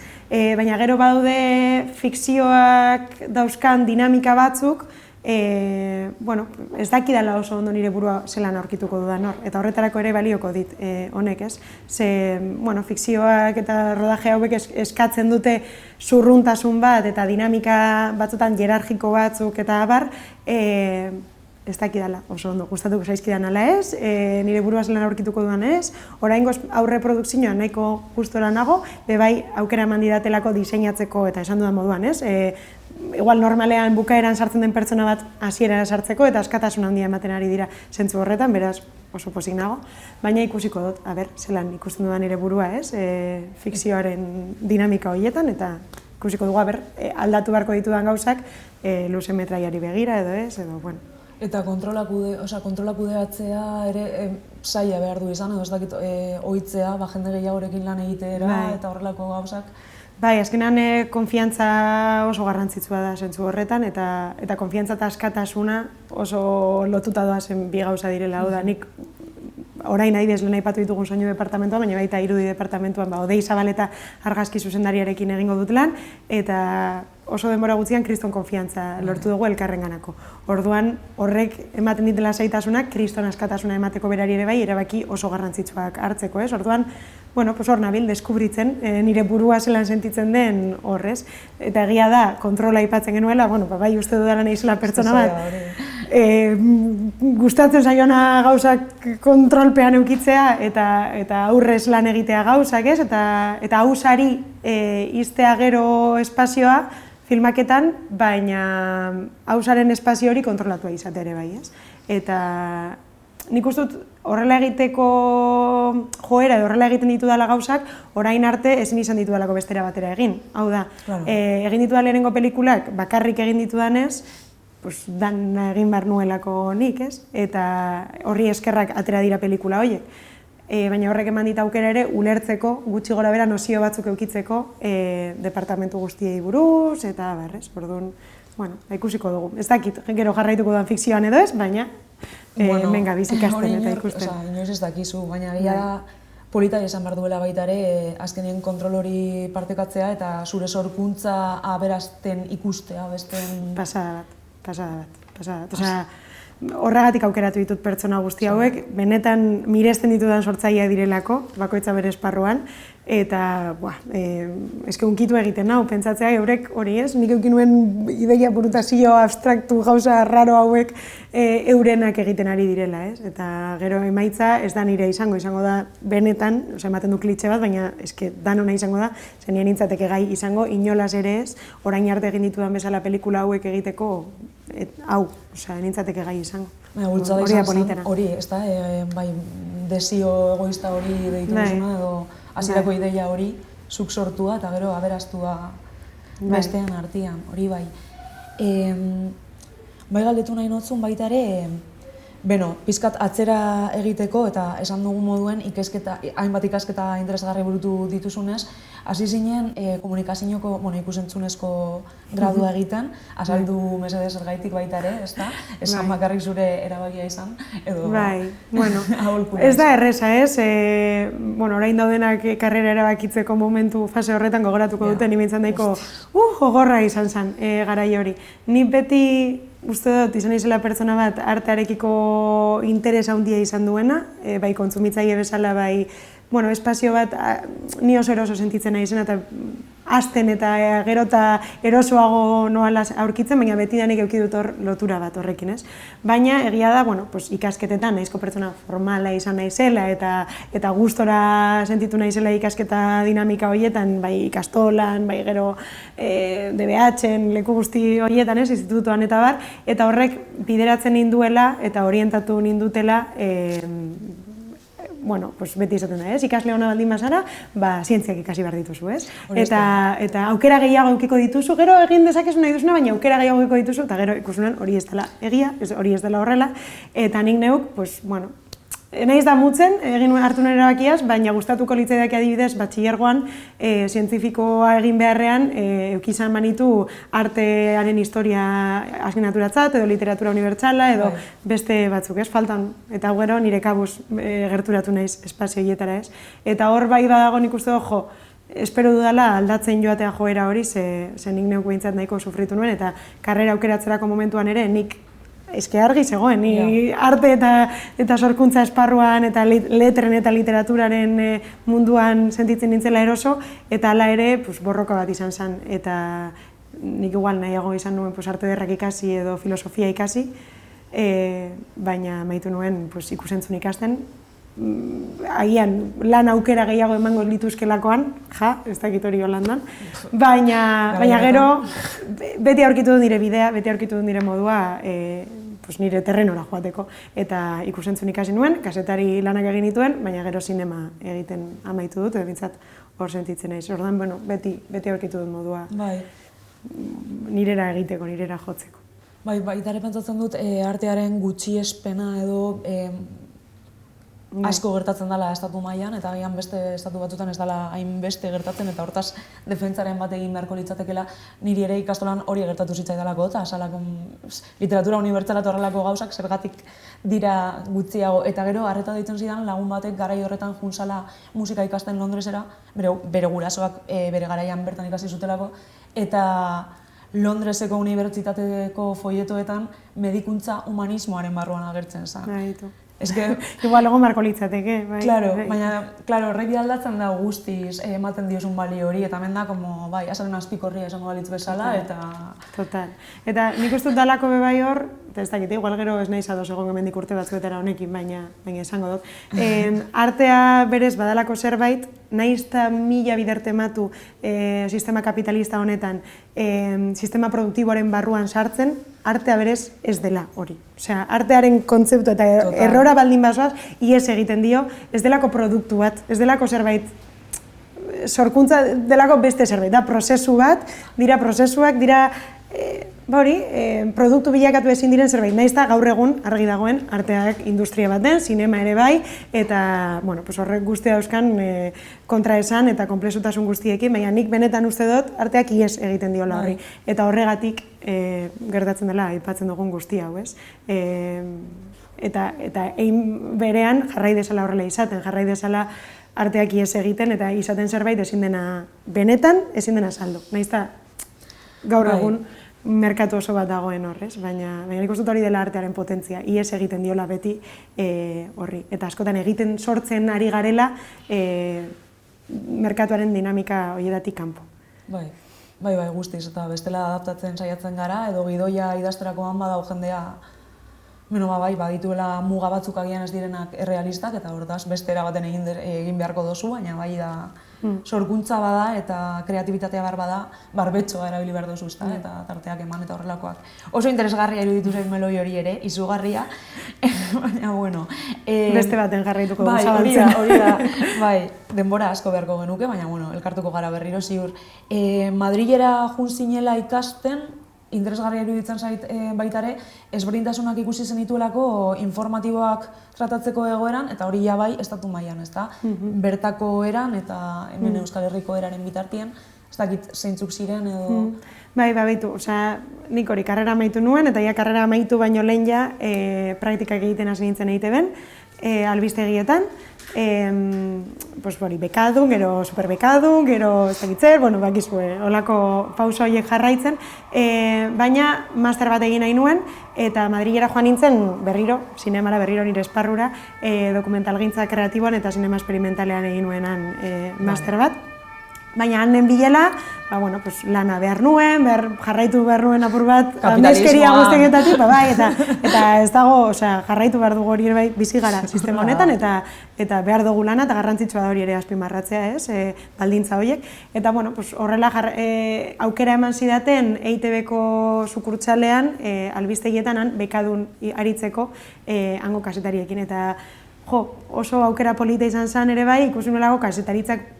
Baina gero badaude fikzioak dauzkan dinamika batzuk, ez dakidala oso ondo nire burua zelan aurkituko dudan hor, eta horretarako ere balioko dit honek, ez? Fikzioak eta rodaje hauek eskatzen dute zurruntasun bat eta dinamika batzutan hierarkiko batzuk eta abar, ez dakidala oso ondo, gustatuko zaizkidan ala ez, nire burua zelan aurkituko dudan ez, oraingoz aurre produkzioan nahiko gustora nago, bebai aukera eman didatelako diseinatzeko eta esan dudan moduan, ez? Igual normalean bukaeran sartzen den pertsona bat hasierara sartzeko eta askatasun handia ematen ari dira zentzu horretan, beraz oso pozik nago, baina ikusiko dut, zelan ikusten dudan nire burua, ez? Fikzioaren dinamika horietan eta ikusiko dugu, aldatu beharko ditudan gauzak luze metraiari begira edo ez, edo, bueno. Eta kontrola kudeatzea ere zaila behar du izan, edo ez dakit ohitzea, jende gehiagorekin lan egitera eta horrelako gauzak. Bai, azkenean konfiantza oso garrantzitsua da zentzu horretan, eta konfiantza eta askatasuna oso lotuta doazen bi gauza direla, hau da, nik orain adibidez lehen aipatu ditugun soinu departamentuan, baina baita irudi departamentuan, Odei Zabaleta argazki zuzendariarekin egingo dut lan, eta oso denbora gutxian kriston konfiantza lortu dugu elkarrenganako. Orduan, horrek ematen dit lasaitasunak kriston askatasuna emateko berari ere bai, erabaki oso garrantzitsuak hartzeko, ez? Orduan, hor nabil, deskubritzen, nire burua zelan sentitzen den horrez. Eta egia da, kontrola aipatzen genuela, bai uste dudala nahizela pertsona bat, gustatzen zaiona gauzak kontrolpean eukitzea eta aurrez lan egitea gauzak, ez? Eta hausari iztea gero espazioa filmaketan, baina hausaren espazio hori kontrolatua izatea ere bai, ez? Eta nik uste dut horrela egiteko joera edo horrela egiten ditudala gauzak, orain arte ezin izan ditudalako bestera batera egin. Hau da, egin ditudan lehenengo pelikulak bakarrik egin ditudanez, dana egin behar nuelako nik, ez? Eta horri eskerrak atera dira pelikula horiek. Baina horrek eman dit aukera ere ulertzeko, gutxi gora bera nozio batzuk eukitzeko departamentu guztiei buruz, eta berrez, orduan, ikusiko dugu. Ez dakit, gero jarraituko duan fikzioan edo ez, baina menga bizikasten eta ikusten. Inoiz ez dakizu, baina gila da polita esan behar duela baita ere, azkenien kontrol hori partekatzea eta zure sorkuntza aberazten ikustea besten... Pasada bat. Horregatik aukeratu ditut pertsona guzti hauek, benetan miresten ditudan sortzaileak direlako, bakoitza bere esparruan, eta eske unkitu egiten nau, pentsatzea eurek hori ez, nik eukin nuen ideia burutazio abstraktu gauza raro hauek eurenak egiten ari direla, ez? Eta gero emaitza ez da nire izango da benetan, ematen du klitxe bat, baina eske danona izango da, zenien nintzateke gai izango, inolaz ere ez, orain arte egin ditudan bezala pelikula hauek egiteko, hau, nintzateke gai izango. Bultzada izan zen hori, ez da, desio egoista hori deitu duzuna, edo hasierako ideia hori zuk sortua eta gero aberastua bestean artean, hori bai. Bai galdetu nahi notzun baita ere, pizkat atzera egiteko eta esan dugun moduen hainbat ikasketa interesgarri burutu dituzunez, hasi zinen komunikazioko, ikusentzunezko gradua egiten, azaldu mesedez zergaitik baita ere, ezta? Esan bakarrik zure erabakia izan, edo aholkura. Ez da erresa, ez? Orain daudenak karrera erabakitzeko momentu fase horretan gogoratuko duten, nimentzan daiko, gogorra izan zen garai hori. Ni beti uste dut, izan izela pertsona bat artearekiko interes handia izan duena, bai kontsumitzaile bezala, bai espazio bat ni oso eroso sentitzen nahi zen, eta hasten eta gero eta erosoago noala aurkitzen, baina betidanik eduki dut lotura bat horrekin, ez? Baina egia da, ikasketetan nahizko pertsona formala izan naizela eta gustora sentitu naizela ikasketa dinamika horietan, bai ikastolan, bai gero DBH-en, leku guzti horietan, ez, institutuan eta bar, eta horrek bideratzen ninduela eta orientatu nindutela beti izaten da, ez? Ikasle hona baldin bazara, zientziak ikasi behar dituzu, ez? Eta aukera gehiago edukiko dituzu, gero egin dezakezu nahi duzuna, baina aukera gehiago edukiko dituzu, eta gero ikusunen hori ez dela egia, hori ez dela horrela, eta nik neuk, naiz da mutzen, hartu nuen erabakiaz, baina gustatuko litzaidak adibidez, batxilergoan, zientifikoa egin beharrean, eukizan banitu artearen historia asignatura-tzat, edo literatura unibertsala, edo beste batzuk, ez, faltan, eta gero nire kabuz gerturatu naiz espazio hietara, ez. Eta hor bai badago nik uste dut, espero dudala aldatzen joatea joera hori, ze nik neuk behintzat nahiko sufritu nuen, eta karrera aukeratzerako momentuan ere, nik argi zegoen, ni arte eta sorkuntza esparruan eta letren eta literaturaren munduan sentitzen nintzela eroso, eta hala ere borroka bat izan zen, eta nik igual nahiago izan nuen arte ederrak ikasi edo filosofia ikasi, baina maitu nuen ikusentzun ikasten, agian lan aukera gehiago emango lituzkelakoan, ez dakit hori Holandan, baina gero beti aurkitu dut nire bidea, beti aurkitu dut nire modua nire terrenora joateko, eta ikusentzun ikasi nuen, kasetari lanak egin dituen, baina gero sinema egiten amaitu dut, edo bintzat hor sentitzen naiz. Ordan, beti aurkitu dut modua nirera egiteko, nirera jotzeko. Baita ere pentsatzen dut artearen gutxiespena edo asko gertatzen dela estatu mailan, eta agian beste estatu batzutan ez dela hainbeste gertatzen, eta hortaz defentsaren bat egin beharko litzatekeela niri ere ikastolan hori gertatu zitzaidalako, eta literatura unibertsala eta horrelako gauzak zergatik dira gutxiago, eta gero harreta deitzen zidan lagun batek garai horretan junzala musika ikasten Londresera, bere gurasoak bere garaian bertan ikasi zutelako, eta Londreseko unibertsitateko foietoetan medikuntza humanismoaren barruan agertzen zen. Igual egon barko litzateke. Baina, horrek aldatzen da guztiz ematen diozun balio hori, eta hemen da, azaren azpikorria esango balitz bezala, eta... Total. Eta nik uste dut dalako bebai hor, eta ez dakit, igual gero ez nahi zadoz egon hemendik urte batzuetara honekin, baina esango dut. Artea berez badalako zerbait, nahiz eta mila biderte ematu sistema kapitalista honetan, sistema produktiboaren barruan sartzen, artea berez ez dela hori. Osea, artearen kontzeptu eta errora baldin bazoaz, ies egiten dio, ez delako produktu bat, ez delako zerbait, sorkuntza delako beste zerbait, da prozesu bat, dira prozesuak, dira produktu bilakatu ezin diren zerbait, nahiz eta gaur egun argi dagoen arteak industria bat den, sinema ere bai, eta horrek guztia dauzkan kontraesan eta konplexutasun guztiekin, baina nik benetan uste dut arteak ies egiten diola horri, eta horregatik gertatzen dela aipatzen dugun guzti hau, ez? Eta egin berean jarrai dezala horrela izaten, jarrai dezala arteak ies egiten, eta izaten zerbait ezin dena benetan, ezin dena saldu. Nahiz eta gaur egun merkatu oso bat dagoen horrez, baina nik uste dut hori dela artearen potentzia, ies egiten diola beti horri. Eta askotan egiten sortzen ari garela merkatuaren dinamika horietatik kanpo. Bai, guztiz, eta bestela adaptatzen saiatzen gara, edo gidoia idazterakoan badau jendea Bai, badituela muga batzuk agian ez direnak errealistak, eta hortaz beste era baten egin beharko dozu, baina bai da sorkuntza bada eta kreatibitatea bada, barbetxoa erabili behar dozu, eta tarteak eman eta horrelakoak. Oso interesgarria iruditu zait meloi hori ere, izugarria, baina bueno. Beste baten jarraituko bai, zabaltzen. Hori da, bai, denbora asko beharko genuke, baina bueno, elkartuko gara berriro ziur. Madrilera jun zinela ikasten, interesgarria iruditzen zait baitare, ezberdintasunak ikusi zenituelako informatiboak tratatzeko egoeran, eta hori ja bai estatu mailan, ezta? Bertako eran eta hemen Euskal Herriko eraren bitartien, ez dakit zeintzuk ziren edo... Bai, baitu, nik hori karrera amaitu nuen, eta ja karrera amaitu baino lehen ja praktikak egiten hasi nintzen EITB-en, albistegietan, bekadun, gero superbekadun, gero ez dakit zer, bakizue, holako pausa horiek jarraitzen, baina master bat egin nahi nuen, eta Madrilera joan nintzen berriro, zinemara berriro nire esparrura, dokumentalgintza kreatiboan eta zinema esperimentalean egin nuenan master bat. Baina hanen bilela, lana behar nuen, jarraitu behar nuen apur bat, ameskeria guztietatik, eta ez dago, jarraitu behar dugu hori ere bai bizi gara sistema honetan, eta behar dugu lana, eta garrantzitsua da hori ere azpimarratzea, baldintza horiek. Eta horrela aukera eman zidaten EITB-ko sukurtsalean, albistegietan bekadun aritzeko hango kasetariekin, eta oso aukera polita izan zen ere bai, ikusi nolako kasetaritzak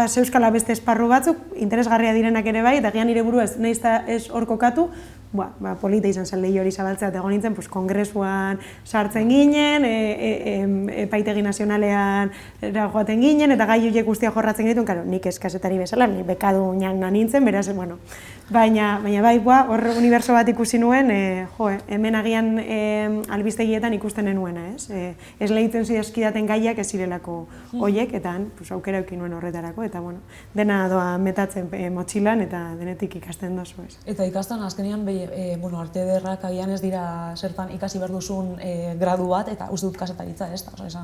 zeuzkala beste esparru batzuk, interesgarria direnak ere bai, eta gian nire buru ez hor kokatu, polita izan zen lehi hori zabaltzea, eta egon nintzen, kongresuan sartzen ginen, epaitegi nazionalean joaten ginen, eta gai horiek guztia jorratzen genituen, karo, nik ez kasetari bezala, nik bekadu nintzen, beraz, baina bai, hor uniberso bat ikusi nuen, hemen agian albistegietan ikusten nuena, ez lehitzen zidazkidaten gaiak ez zirelako horiek, eta aukera eukin nuen horretarako, eta dena doa metatzen motxilan, eta denetik ikasten dozu, ez. Eta ikasten azkenean, arte ederrak agian ez dira zertan ikasi behar duzun gradu bat, eta uste dut kasetaritza, ez da,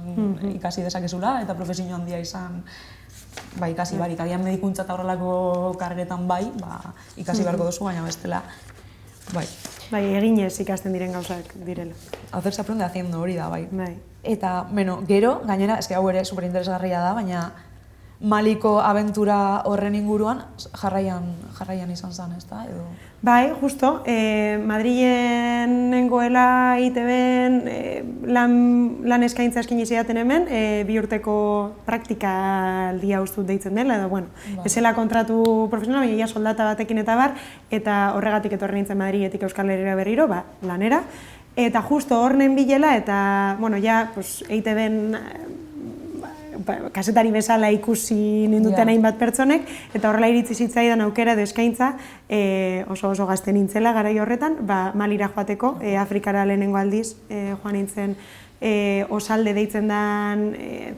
ikasi dezakezula, eta profesio handia izan, ikasi barik, agian medikuntza eta horrelako karreretan ikasi beharko duzu, baina bestela, bai. Eginez ikasten diren gauzak direla. Hacerse aprende haciendo hori da, bai. Eta, gero, gainera, eske hau ere superinteresgarria da, baina Maliko abentura horren inguruan jarraian izan zen, ez da, edo? Bai, justo, Madrilen nengoela EITB-en lan eskaintza eskini zidaten hemen, 2 urteko praktikaldia ustut deitzen dela, edo, ezela kontratu profesionala, baina soldata batekin eta bar, eta horregatik etorri nintzen Madriletik Euskal Herrira berriro, lanera, eta justo horren bilela, eta, EITB-en kasetari bezala ikusi ninduten hainbat pertsonek, eta horrela iritzi zitzaidan aukera edo eskaintza oso gazte nintzela garai horretan, Malira joateko, Afrikara lehenengo aldiz joan nintzen osalde deitzen den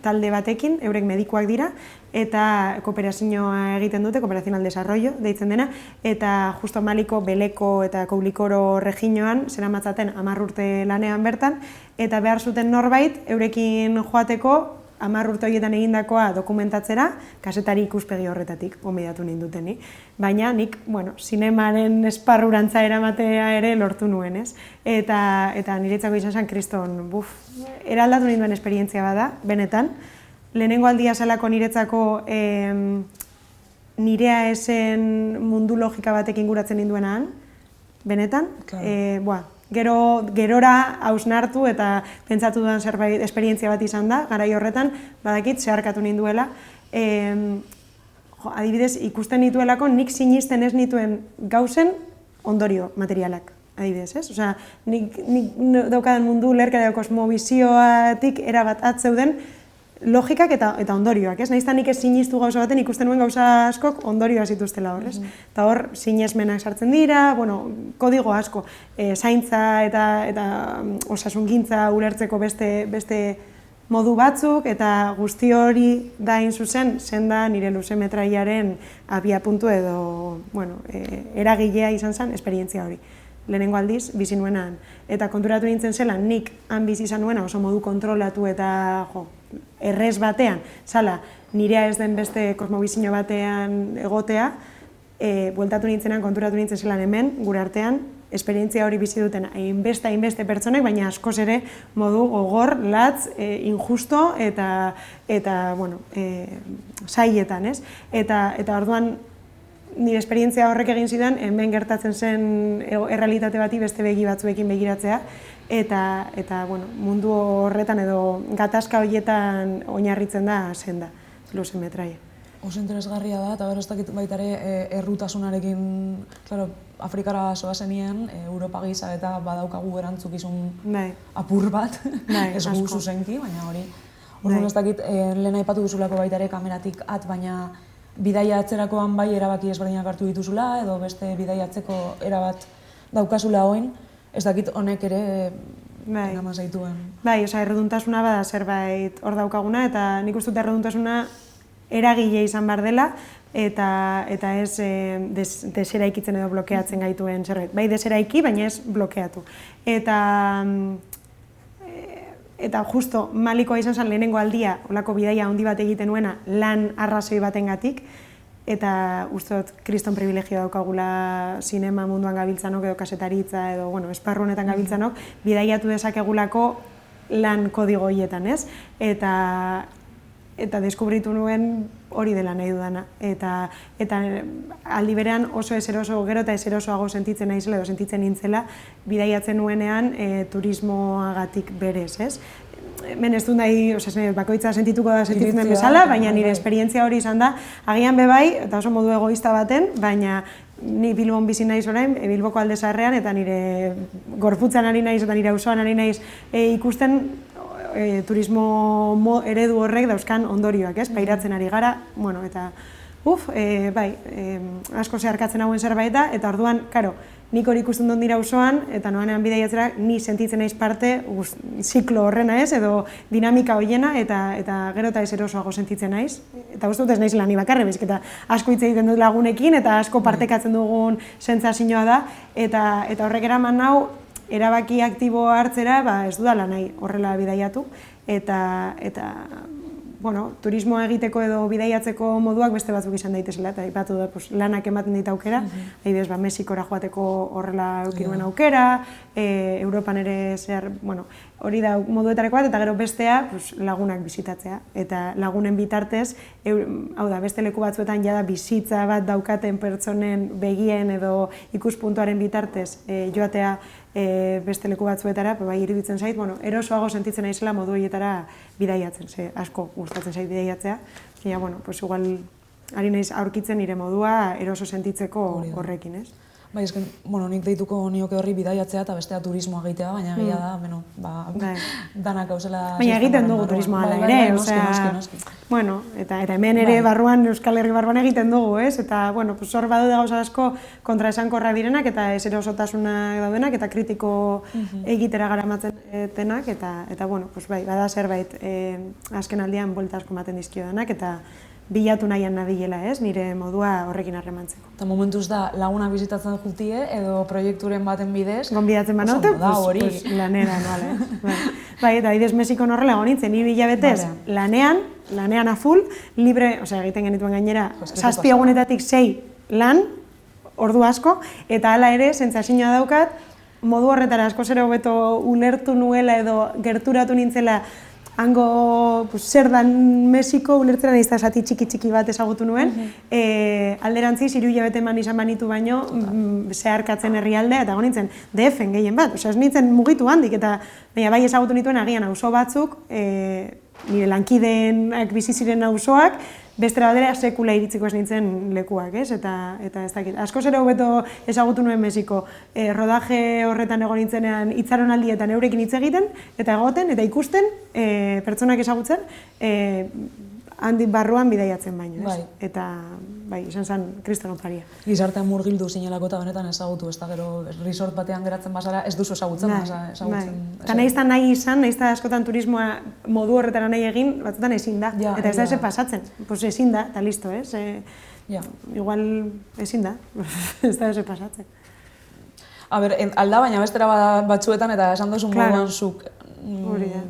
talde batekin, eurek medikuak dira, eta kooperazioa egiten dute, Cooperación al Desarrollo deitzen dena, eta justo Maliko, Beleko eta Koulikoro regioan zeramatzaten 10 urte lanean bertan, eta behar zuten norbait eurekin joateko 10 urte horietan egindakoa dokumentatzera, kasetari ikuspegi horretatik, gonbidatu ninduten. Baina nik, zinemaren esparrurantza eramatea ere lortu nuen, ez? Eta niretzako izan zen kriston, eraldatu ninduen esperientzia bada, benetan. Lehenengo aldia zelako niretzako nirea esen mundu logika batekin guratzen ninduenan, benetan. Gerora hausnartu eta pentsatu dudan zerbait esperientzia bat izan da, garai horretan, badakit, zeharkatu ninduela. Adibidez, ikusten nituelako nik sinisten ez nituen gauzen ondorio materialak, adibidez, ez? Osea, nik daukadan mundu lerkera kosmobizioatik erabat atzeuden logikak eta ondorioak, ez? Nahiz nik ez sinistu gauza baten ikusten nuen gauza askok ondorioa zituztela hor, ez? Eta hor, sinesmenak sartzen dira, kodigo asko, zaintza eta osasungintza ulertzeko beste modu batzuk, eta guzti hori da zuzen, da nire luze metraiaren abiapuntu edo, eragilea izan zen esperientzia hori. Lehenengo aldiz, bizi nuenan. Eta konturatu nintzen zelan, nik han bizi izan nuena oso modu kontrolatu eta errez batean, zala, nirea ez den beste kosmobizio batean egotea, bueltatu nintzenan, konturatu nintzen zelan hemen, gure artean, esperientzia hori bizi duten hainbeste pertsonek, baina askoz ere modu gogor, latz, injusto eta bueno, sailetan, ez? Eta orduan nire esperientzia horrek egin zidan, hemen gertatzen zen errealitate bati beste begi batzuekin begiratzea, eta bueno, mundu horretan edo gatazka horietan oinarritzen da senda, luze metraia. Oso interesgarria da, eta ez dakit baita ere errutasunarekin, claro, Afrikara zoazenien, Europa gisa eta badaukagu erantzukizun apur bat, ez gu zuzenki, baina hori. Orduan ez dakit, lehen aipatu duzulako baita ere kameratik baina bidaia atzerakoan bai erabaki ezberdinak hartu dituzula, edo beste bidaiatzeko erabat daukazula oin, ez dakit honek ere eraman zaituen. Bai, erreduntasuna bada zerbait hor daukaguna, eta nik uste dut erreduntasuna eragile izan behar dela, eta ez deseraikitzen edo blokeatzen gaituen zerbait. Bai deseraiki, baina ez blokeatu. Eta justo Malikoa izan zen lehenengo aldia, olako bidaia handi bat egiten nuena, lan arrazoi batengatik, eta uste dut kriston privilegio daukagula sinema munduan gabiltzanok edo kasetaritza edo, bueno, esparru honetan gabiltzanok, bidaiatu dezakegulako lan kodigo horietan, ez? Eta deskubritu nuen hori dela nahi dudana. Eta aldi berean oso ezeroso, gero eta ezerosoago sentitzen naizela edo sentitzen nintzela, bidaiatzen nuenean turismoagatik berez, ez? Hemen ez dut nahi, bakoitza sentituko da sentitzen bezala, baina nire esperientzia hori izan da, agian bebai, eta oso modu egoista baten, baina ni Bilbon bizi naiz orain, Bilboko Alde Zaharrean, eta nire gorputzan ari naiz eta nire auzoan ari naiz ikusten turismo eredu horrek dauzkan ondorioak, ez? Pairatzen ari gara, bueno, eta bai, asko zeharkatzen hauen zerbait da, eta orduan, karo, nik hori ikusten dut dira auzoan, eta noanean bidaiatzera, ni sentitzen naiz parte, ziklo horrena ez, edo dinamika horiena, eta gero eta ez erosoago sentitzen naiz. Eta uste dut ez naiz lani bakarre, bezik, eta asko hitz egiten dut lagunekin, eta asko partekatzen dugun sentsazioa da, eta horrek eraman nau, erabaki aktiboa hartzera, ez dudala nahi horrela bidaiatu, eta bueno, turismoa egiteko edo bidaiatzeko moduak beste batzuk izan daitezela, eta aipatu da lanak ematen dit aukera, adibidez, Mexikora joateko horrela eukinuen aukera, Europan ere zehar, bueno, hori da moduetareko bat, eta gero bestea lagunak bizitatzea. Eta lagunen bitartez, hau da, beste leku batzuetan jada bizitza bat daukaten pertsonen begien edo ikuspuntuaren bitartez joatea beste leku batzuetara, bai iruditzen zait, erosoago sentitzen naizela modu horietara bidaiatzen, asko gustatzen zait bidaiatzea, baina, bueno, igual ari naiz aurkitzen nire modua eroso sentitzeko horrekin, ez? Bai, esken, nik deituko nioke horri bidaiatzea eta bestea turismoa egitea, baina egia da, danak gauzela... Baina egiten dugu turismoa da ere, noski. Bueno, eta hemen ere barruan, Euskal Herri barruan egiten dugu, ez? Eta, bueno, hor badaude gauza asko kontraesankorrak direnak eta eserosotasunak daudenak eta kritiko egitera garamatzen denak, eta, bueno, bai, bada zerbait azken aldian buelta asko ematen dizkio denak, eta bilatu nahian nabilela, ez, nire modua horrekin harremantzeko. Eta momentuz da, lagunak bizitatzen jutie, edo proiekturen baten bidez... Gonbidatzen banaute, lanera, bai, eta bidez Mexikon horrela gonintzen, nire hilabetez lanean a full, libre, egiten genituen gainera, 7 egunetatik 6 lan, ordu asko, eta hala ere, sentsazioa daukat, modu horretara asko zero hobeto ulertu nuela edo gerturatu nintzela hango zer dan Mexiko ulertzera nahiz zati txiki bat ezagutu nuen, alderantziz 3 hilabete eman izan banitu baino zeharkatzen herrialdea eta gonintzen DF-en gehien bat, ez nintzen mugitu handik eta bai ezagutu nituen agian auzo batzuk, nire lankideenak bizi ziren auzoak, bestera badera sekula iritziko ez nintzen lekuak, ez? Eta ez dakit. Asko zera hobeto ezagutu nuen Mexiko. Rodaje horretan egon nintzenean itxaronaldietan eurekin hitz egiten, eta egoten, eta ikusten, pertsonak ezagutzen, handi barruan bidaiatzen baino, ez? Eta, bai, izan zen kriston oparia. Gizartean murgildu zinelako eta benetan ezagutu, ez da gero resort batean geratzen bazara ez duzu ezagutzen. Eta nahi izan, nahiz askotan turismoa modu horretara nahi egin, batzutan ezin da. Eta ez da pasatzen, ezin da, eta listo, ez? Igual ezin da, ez da pasatzen. Alda, baina bestera batzuetan eta esan duzun moduan zuk,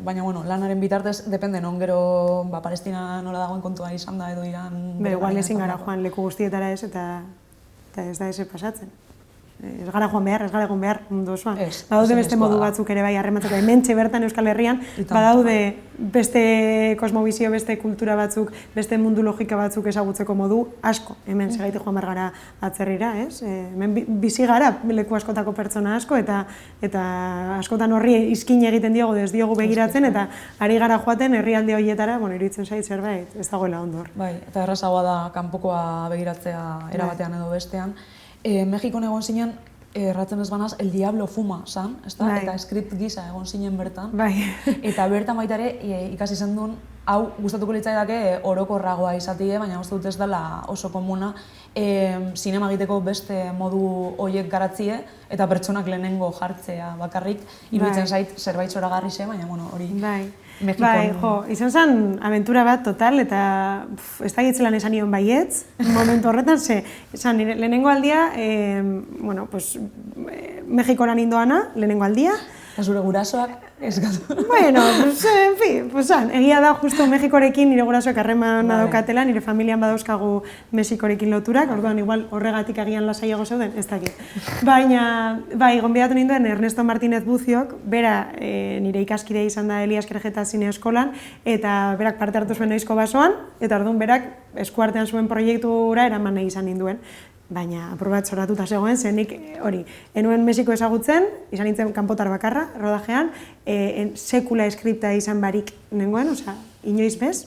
baina lanaren bitartez, depende, non gero Palestina nola dagoen kontua izan da edo Iran... Igual ezin gara joan leku guztietara ez, eta ez da ez pasatzen. ez gara joan behar, ez gara egon behar mundu osoan. ezinezkoa Badaude beste modu da. batzuk ere bai harrematzeko, hementxe bertan Euskal Herrian, badaude beste kosmobizio, beste kultura batzuk, beste mundu logika batzuk ezagutzeko modu asko, hemen segaiti joan behar gara atzerrira, ez? Hemen bizi gara leku askotako pertsona asko, eta askotan horri izkin egiten diogu, ez diogu begiratzen, eta ari gara joaten herrialde horietara, iruditzen zait zerbait, ez dagoela ondor. Bai, eta errazagoa da kanpokoa begiratzea erabatean edo bestean. Mexikon egon zinen, erratzen ez banaz, El Diablo Fuma, zan, eta script gisa egon zinen bertan. Bai. Eta bertan baita ere, ikasi zen duen, hau gustatuko litzaidake orokorragoa izatie, baina uste dut ez dela oso komuna, zinema egiteko beste modu horiek garatzie, eta pertsonak lehenengo jartzea bakarrik, iruditzen zait zerbait zoragarri ze, baina hori Mexikon... Bai, izan zen aventura bat total, eta ez da gitzelan esan nion baietz, momentu horretan, esan lehenengo aldia, Mexikoran indoana, lehenengo aldia. Eta zure gurasoak ez gatu. Bueno, en fin, egia da justo Mexikorekin nire gurasoak harremana daukatela, nire familian badauzkagu Mexikorekin loturak, orduan igual horregatik agian lasaiago zeuden, ez dakit. Baina, bai, gonbidatu ninduen Ernesto Martínez Buziok, bera nire ikaskidea izan da Elias Kerejeta Zine Eskolan, eta berak parte hartu zuen Noizko Basoan, eta orduan berak eskuartean zuen proiektura eraman nahi izan ninduen. Baina apur bat zoratuta zegoen, zenik hori, enuen Mexiko ezagutzen, izan nintzen kanpotar bakarra, rodajean, sekula eskripta izan barik nengoen, inoiz bez,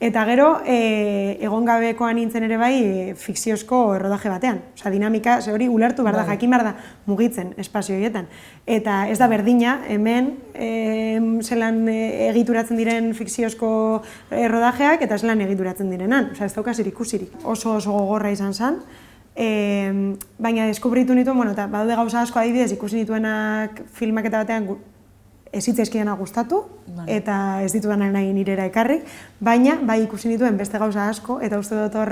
eta gero, egon gabekoan nintzen ere bai fikziozko rodaje batean. Dinamika, hori ulertu behar da, jakin behar da mugitzen espazio horietan. Eta ez da berdina, hemen, zelan egituratzen diren fikziozko rodajeak eta zelan egituratzen direnan. Ez dauka zerikusirik. Oso gogorra izan zen. Baina deskubritu nituen, eta badaude gauza asko adibidez ikusi nituenak filmaketa batean ez hitzaizkidana gustatu, eta ez ditudanak nahi nirera ekarri, baina bai ikusi nituen beste gauza asko, eta uste dut hor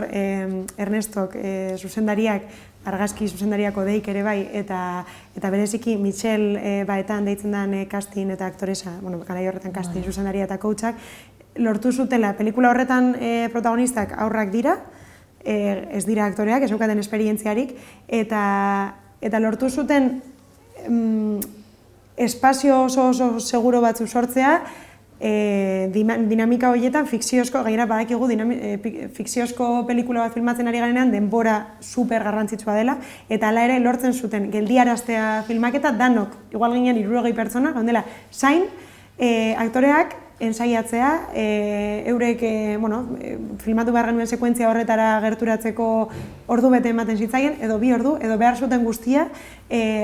Ernestok zuzendariak, argazki zuzendariako deik ere bai, eta bereziki Michelle baetan deitzen den casting eta aktoresa, garai horretan casting zuzendaria eta coachak, lortu zutela, pelikula horretan protagonistak aurrak dira, ez dira aktoreak, ez eukaten esperientziarik, eta lortu zuten espazio oso seguro batzu sortzea, dinamika horietan fikziozko, gainera badakigu fikziozko pelikula bat filmatzen ari garenean denbora super garrantzitsua dela, eta hala ere lortzen zuten geldiaraztea filmaketa danok, igual ginen 60 pertsona, gaundela zain, aktoreak ensaiatzea, eurek filmatu behar genuen sekuentzia horretara gerturatzeko ordu bete ematen zitzaien, edo 2 ordu, edo behar zuten guztia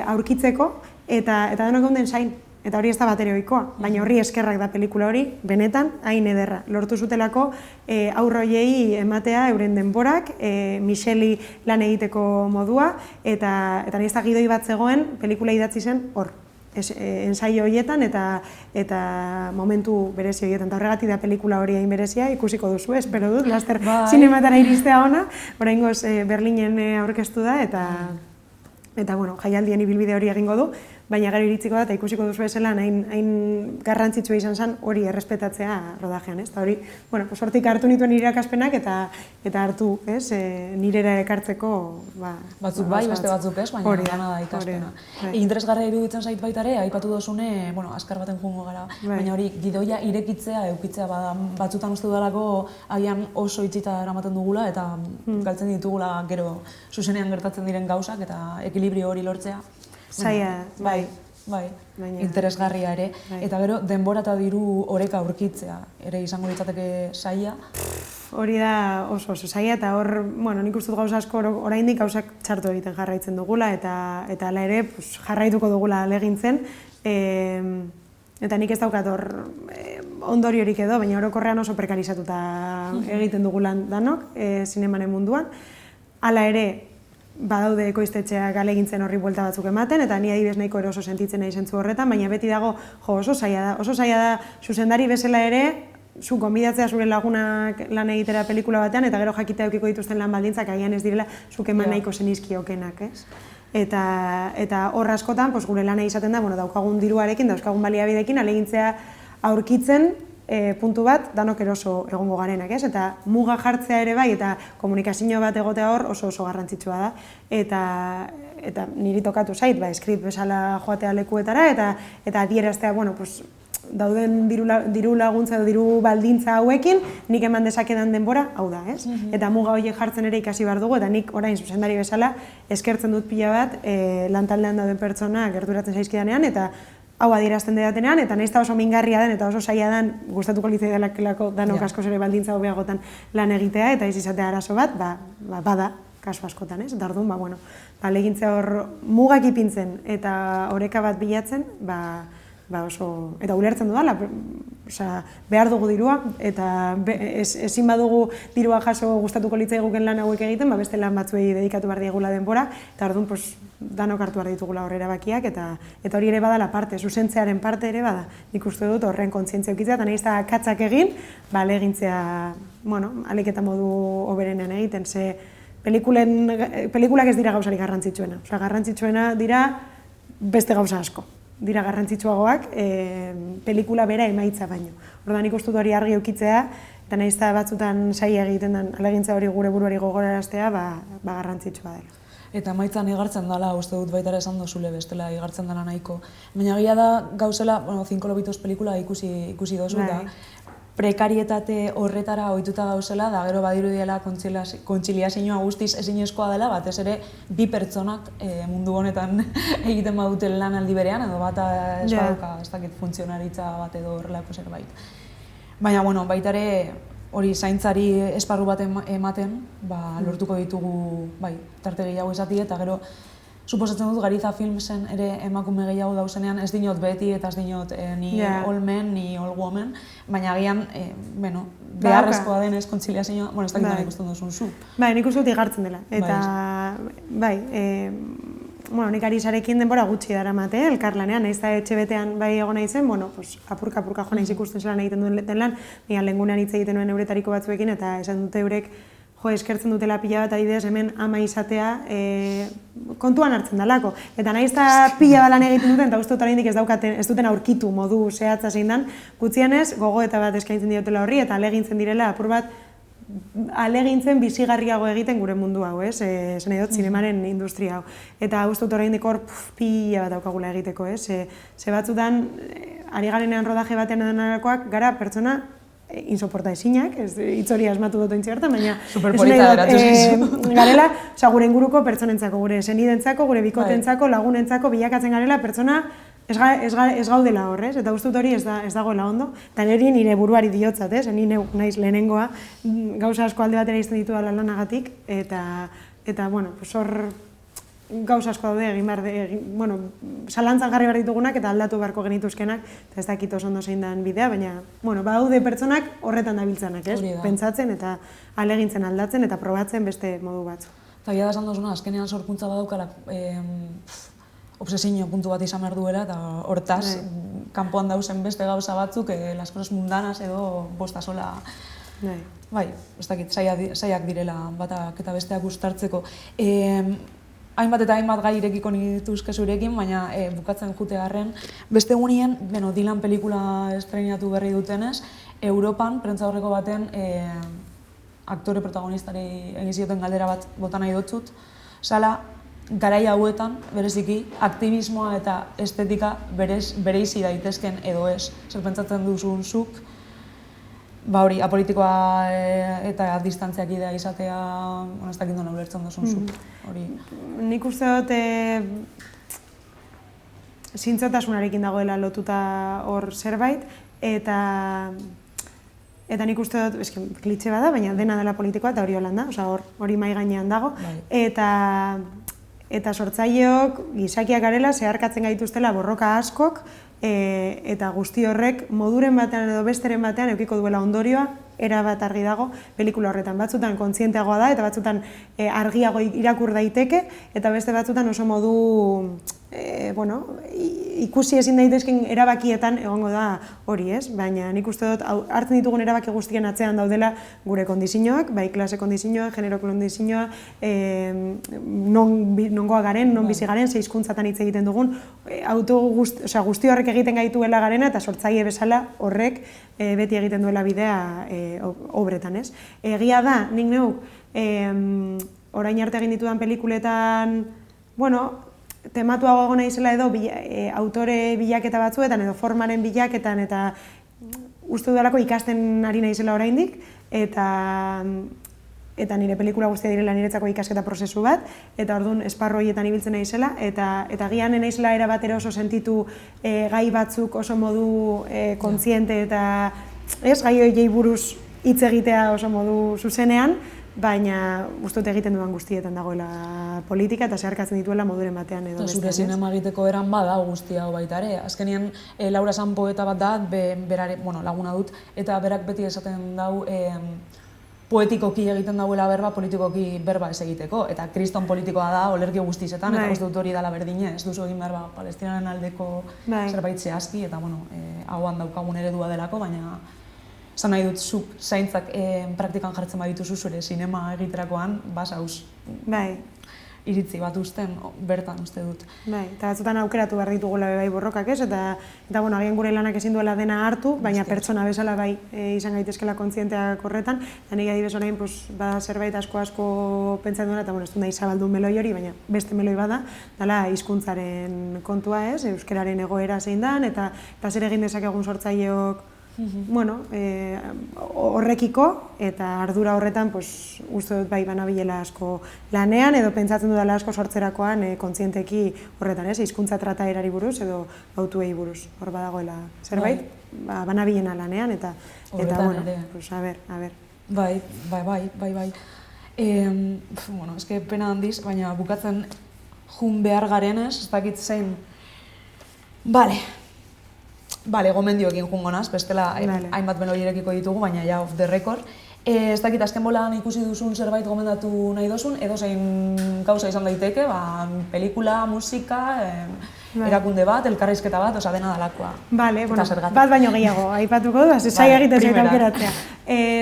aurkitzeko, eta denok geunden zain, eta hori ez da batere ohikoa, baina horri eskerrak da pelikula hori, benetan, hain ederra. Lortu zutelako aurroiei ematea euren denborak, Micheli lan egiteko modua, eta nahiz da gidoi bat zegoen, pelikula idatzi zen hor. Ensaio horietan eta momentu berezi horietan. Eta horregatik da pelikula hori hain berezia, ikusiko duzu, espero dut, laster zinematara iristea ona, oraingoz Berlinen aurkeztu da, eta jaialdien ibilbide hori egingo du, baina gero iritziko da eta ikusiko duzu bezala hain garrantzitsua izan zen hori errespetatzea rodajean, ez? Eta hori, hortik hartu nituen nire irakaspenak eta hartu, ez, nirera ekartzeko, batzuk bai, beste batzuk ez, baina gana da ikaspena. Interesgarria iruditzen zait baita ere, aipatu dozune, azkar baten joango gara, baina hori gidoia irekitzea, eukitzea, batzutan uste dudalako agian oso itxita eramaten dugula eta galtzen ditugula gero zuzenean gertatzen diren gauzak eta ekilibrio hori lortzea. Zaila, bai. Interesgarria ere. Eta gero, denbora eta diru oreka aurkitzea ere izango litzateke zaila. Hori da oso zaila, eta hor, nik uste dut gauza asko oraindik gauzak txartu egiten jarraitzen dugula, eta hala ere jarraituko dugula legintzen. Eta nik ez daukat hor ondoriorik edo, baina orokorrean oso prekarizatuta egiten dugulan danok, zinemanen munduan. Hala ere, badaude ekoiztetxeak alegintzen horri buelta batzuk ematen, eta ni adibidez nahiko eroso sentitzen nahi zentzu horretan, baina beti dago, oso zaila da, zuzendari bezala ere, zu gonbidatzea zure lagunak lan egitera pelikula batean, eta gero jakitea eukiko dituzten lan baldintzak agian ez direla, zuk eman nahiko zenizkiokenak, ez? Eta hor askotan, gure lana izaten da, daukagun diruarekin, dauzkagun baliabidekin, alegintzea aurkitzen, puntu bat danok eroso egongo garenak, ez? Eta muga jartzea ere bai, eta komunikazio bat egotea hor oso lagarrantzitsua da. Eta niri tokatu zait, skript bezala joatea lekuetara, eta adieraztea, bueno, pues, dauden diru laguntza edo diru baldintza hauekin, nik eman dezakedan denbora, hau da, ez? Eta muga horiek jartzen ere ikasi behar dugu, eta nik orain zuzendari bezala eskertzen dut pila bat lantaldean dauden pertsona gerturatzen zaizkidanean, eta hau adierazten dedatenean, eta nahiz oso mingarria den eta oso zaila den, gustatuko litzai delako danok askoz ere baldintza hobeagotan lan egitea, eta ez izatea arazo bat, bada, kasu askotan, ez? Eta orduan, bueno, legintza hor mugak ipintzen eta oreka bat bilatzen, oso, eta ulertzen dudala, behar dugu dirua, eta ezin badugu dirua jaso gustatuko litzai guken lan hauek egiten, beste lan batzuei dedikatu behar diegula denbora, eta orduan, danok hartu behar ditugula horrera bakiak, eta hori ere badala parte, zuzentzearen parte ere bada. Nik uste dut horren kontzientzia okitzea, eta nahiz da katzak egin, legintzea, bueno, alik eta modu hoberenean egiten, ze pelikulak ez dira gauzarik garrantzitsuena. Garrantzitsuena dira beste gauza asko. Dira garrantzitsuagoak pelikula bera emaitza baino. Orduan nik uste dut hori argi eukitzea, eta nahiz da batzutan saia egiten den alegintza hori gure buruari gogoraraztea, garrantzitsua dela. Eta emaitzan igartzen dela, uste dut baita ere esan dozule bestela igartzen dela nahiko. Baina egia da gauzela, Cinco Lobitos pelikula ikusi dozu, da prekarietate horretara ohituta gauzela, da gero badirudiela kontziliazioa guztiz ezinezkoa dela, batez ere bi pertsonak mundu honetan egiten badute lan aldi berean, edo bata ez baduka, ez dakit funtzionaritza bat edo horrelako zerbait. Baina, bueno, baita ere hori zaintzari esparru bat ematen, lortuko ditugu tarte gehiago izati, eta gero suposatzen dut Gariza Filmsen ere emakume gehiago dauzenean, ez dinot beti eta ez dinot ni all men, ni all woman, baina agian, beharrezkoa denez kontziliazioa, ez dakit nahi ikusten duzun zu. Nik uste dut igartzen dela, eta nik Arisarekin denbora gutxi daramate, elkarlanean, nahiz da etxe betean bai egon nahi zen, apurka-apurka jo naiz ikusten zelan egiten duen lan, nian lehengunean hitz egiten nuen euretariko batzuekin, eta esan dute eurek eskertzen dutela pila bat adibidez hemen ama izatea kontuan hartzen dalako. Eta nahiz da pila bat lan egiten duten, eta uste dut oraindik ez duten aurkitu modu zehatza zein dan, gutxienez gogoeta bat eskaintzen diotela horri, eta alegintzen direla apur bat alegintzen bizigarriago egiten gure mundu hau, ez? Zen edot, zinemaren industria hau. Eta uste dut oraindik hor pila bat daukagula egiteko, ez? Ze batzutan, ari garenean rodaje batean edo narakoak, gara pertsona insoporta ezinak, hitz hori asmatu dut ointzi hartan, baina superpolita beratuz gizu. Garela, gure inguruko pertsonentzako, gure senidentzako, gure bikotentzako, lagunentzako, bilakatzen garela pertsona ez gaudela horrez, eta uste dut hori ez dagoela ondo, eta nire buruari diotzat, ni naiz lehenengoa, gauza asko alde batera izten ditu ala lanagatik, eta, bueno, hor gauza asko daude egin behar, zalantzan jarri behar ditugunak eta aldatu beharko genituzkenak, eta ez dakit oso ondo zein den bidea, baina, badaude pertsonak horretan dabiltzanak, ez? Pentsatzen eta alegintzen aldatzen eta probatzen beste modu batzu. Eta gira da esan dozuna, azkenean sorkuntza badaukala obsesio puntu bat izan behar duela, eta hortaz, kanpoan dauzen beste gauza batzuk, las cosas mundanas edo bosta sola, ez dakit, saiak direla batak eta besteak uztartzeko. Hainbat eta hainbat gai irekiko nituzke zurekin, baina bukatzen jutearren, beste egunien, Dylan pelikula estrenatu berri dutenez, Europan, prentza horreko baten, aktore protagonistari egin zioten galdera bat bota nahi dotzut, zala, garai hauetan, bereziki, aktivismoa eta estetika bereizi daitezken edo ez, zer pentsatzen duzun zuk, hori, apolitikoa eta distantziak idea izatea, ez dakit nola ulertzen duzun zuk, hori. Nik uste dut zintzotasunarekin dagoela lotuta hor zerbait, eta nik uste dut, klitxe bada, baina dena dela politikoa eta hori holanda, hori mai gainean dago, eta sortzaileok gizakiak garela zeharkatzen gaituztela borroka askok, eta guzti horrek moduren batean edo besteren batean edukiko duela ondorioa erabat argi dago pelikula horretan. Batzutan kontzienteagoa da eta batzutan argiago irakur daiteke eta beste batzutan oso modu ikusi ezin daitezken erabakietan egongo da hori, ez? Baina nik uste dut hartzen ditugun erabaki guztien atzean daudela gure kondizioak, bai klase kondizioa, genero kondizioa, nongoa garen, non bizi garen, ze hizkuntzatan hitz egiten dugun, guzti horrek egiten gaituela garena eta sortzaile bezala horrek beti egiten duela bidea obretan, ez? Egia da, nik neuk orain arte egin ditudan pelikuletan, tematuago egon naizela edo autore bilaketa batzuetan edo formaren bilaketan eta uste dudalako ikasten ari naizela oraindik eta nire pelikula guztia direla niretzako ikasketa prozesu bat eta orduan esparru horietan ibiltzen naizela eta gian naizela erabatera oso sentitu gai batzuk oso modu kontziente eta gai horiei buruz hitz egitea oso modu zuzenean, baina uste dut egiten dudan guztietan dagoela politika eta zeharkatzen dituela moduren batean edo bestean. Zure zinema egiteko eran bada guzti hau baita ere. Azkenean Laura San poeta bat da, berare, laguna dut, eta berak beti esaten dau poetikoki egiten dauela berba, politikoki berba ez egiteko. Eta kriston politikoa da, olerki guztizetan, eta uste dut hori dela berdine, ez duzu egin berba Palestinaren aldeko zerbait zehazki, eta hauan daukagun eredua delako, baina esan nahi dut, zuk zaintzak praktikan jartzen badituzu zure sinema egiterakoan, basauz iritzi bat usten, bertan uste dut. Bai, eta batzutan aukeratu behar ditugula bai borrokak ez, eta agian gure lanak ezin duela dena hartu, baina pertsona bezala bai izan gaitezkela kontzienteak horretan, eta nik adibidez orain bada zerbait asko pentsatzen duela, eta ez du nahi zabaldun meloi hori, baina beste meloi bada, dela hizkuntzaren kontua ez, euskararen egoera zein dan, eta zer egin dezakegun sortzaileok horrekiko eta ardura horretan uste dut bai banabilela asko lanean edo pentsatzen dudala asko sortzerakoan kontzienteki horretan, hizkuntza trataerari buruz edo autuei buruz. Hor badagoela zerbait, banabilena lanean eta a ber. Bai. Eske pena handiz, baina bukatzen jun behar garenez, ez dakit zein. Bale, gomendioekin jungo naz, bestela hainbat meloi irekiko ditugu, baina ja off the record. Ez dakit, azken bolan ikusi duzun zerbait gomendatu nahi duzun, edo zein gauza izan daiteke, pelikula, musika, erakunde bat, elkarrizketa bat, dena dalakoa. Bale, bat baino gehiago, aipatuko du, zai egiten zait aukeratzea.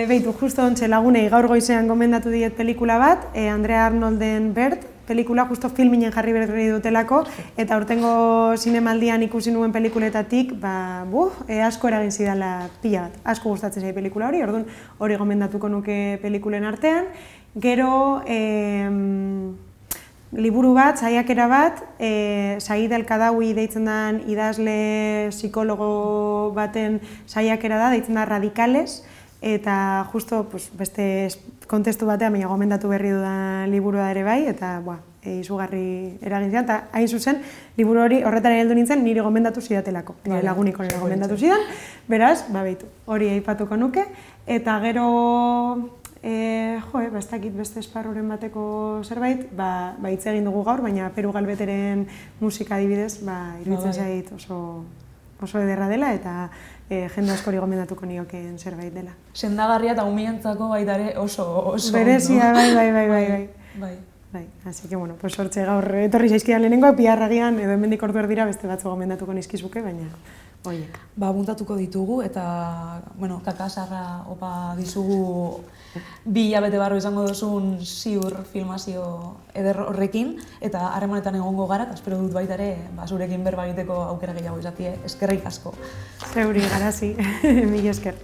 Beitu, justo ontxe lagunei gaur goizean gomendatu diet pelikula bat, Andrea Arnolden Bird, pelikula justo filminen jarri berri dutelako, eta urtengo zinemaldian ikusi nuen pelikuletatik, asko eragin zidala pila bat. Asko gustatzen zait pelikula hori, orduan hori gomendatuko nuke pelikulen artean. Gero, liburu bat, saiakera bat, Said El-Kadawi deitzen den idazle psikologo baten saiakera da, deitzen da Radicales, eta justo beste kontestu batean baina gomendatu berri dudan liburua ere bai, eta izugarri eragin zidan, eta hain zuzen, liburu hori horretara heldu nintzen nire gomendatu zidatelako, nire lagunik horrela gomendatu zidan, beraz, beitu, hori aipatuko nuke, eta gero, ez dakit beste esparruren bateko zerbait, hitz egin dugu gaur, baina Peru Galbeteren musika adibidez, iruditzen zait oso ederra dela, eta jende askori gomendatuko niokeen zerbait dela. Sendagarria eta umientzako baita ere oso berezia, bai. Así que, sortze gaur etorri zaizkidan lehenengoak, biharragian edo hemendik ordu erdira beste batzu gomendatuko nizkizuke, baina horiek. Buntatuko ditugu eta, kakasarra opa dizugu 2 hilabete barru izango duzun ziur filmazio eder horrekin, eta harremanetan egongo gara, eta espero dut baita ere, zurekin berba egiteko aukera gehiago izatie, eskerrik asko. Zeuri, garazi, mila esker.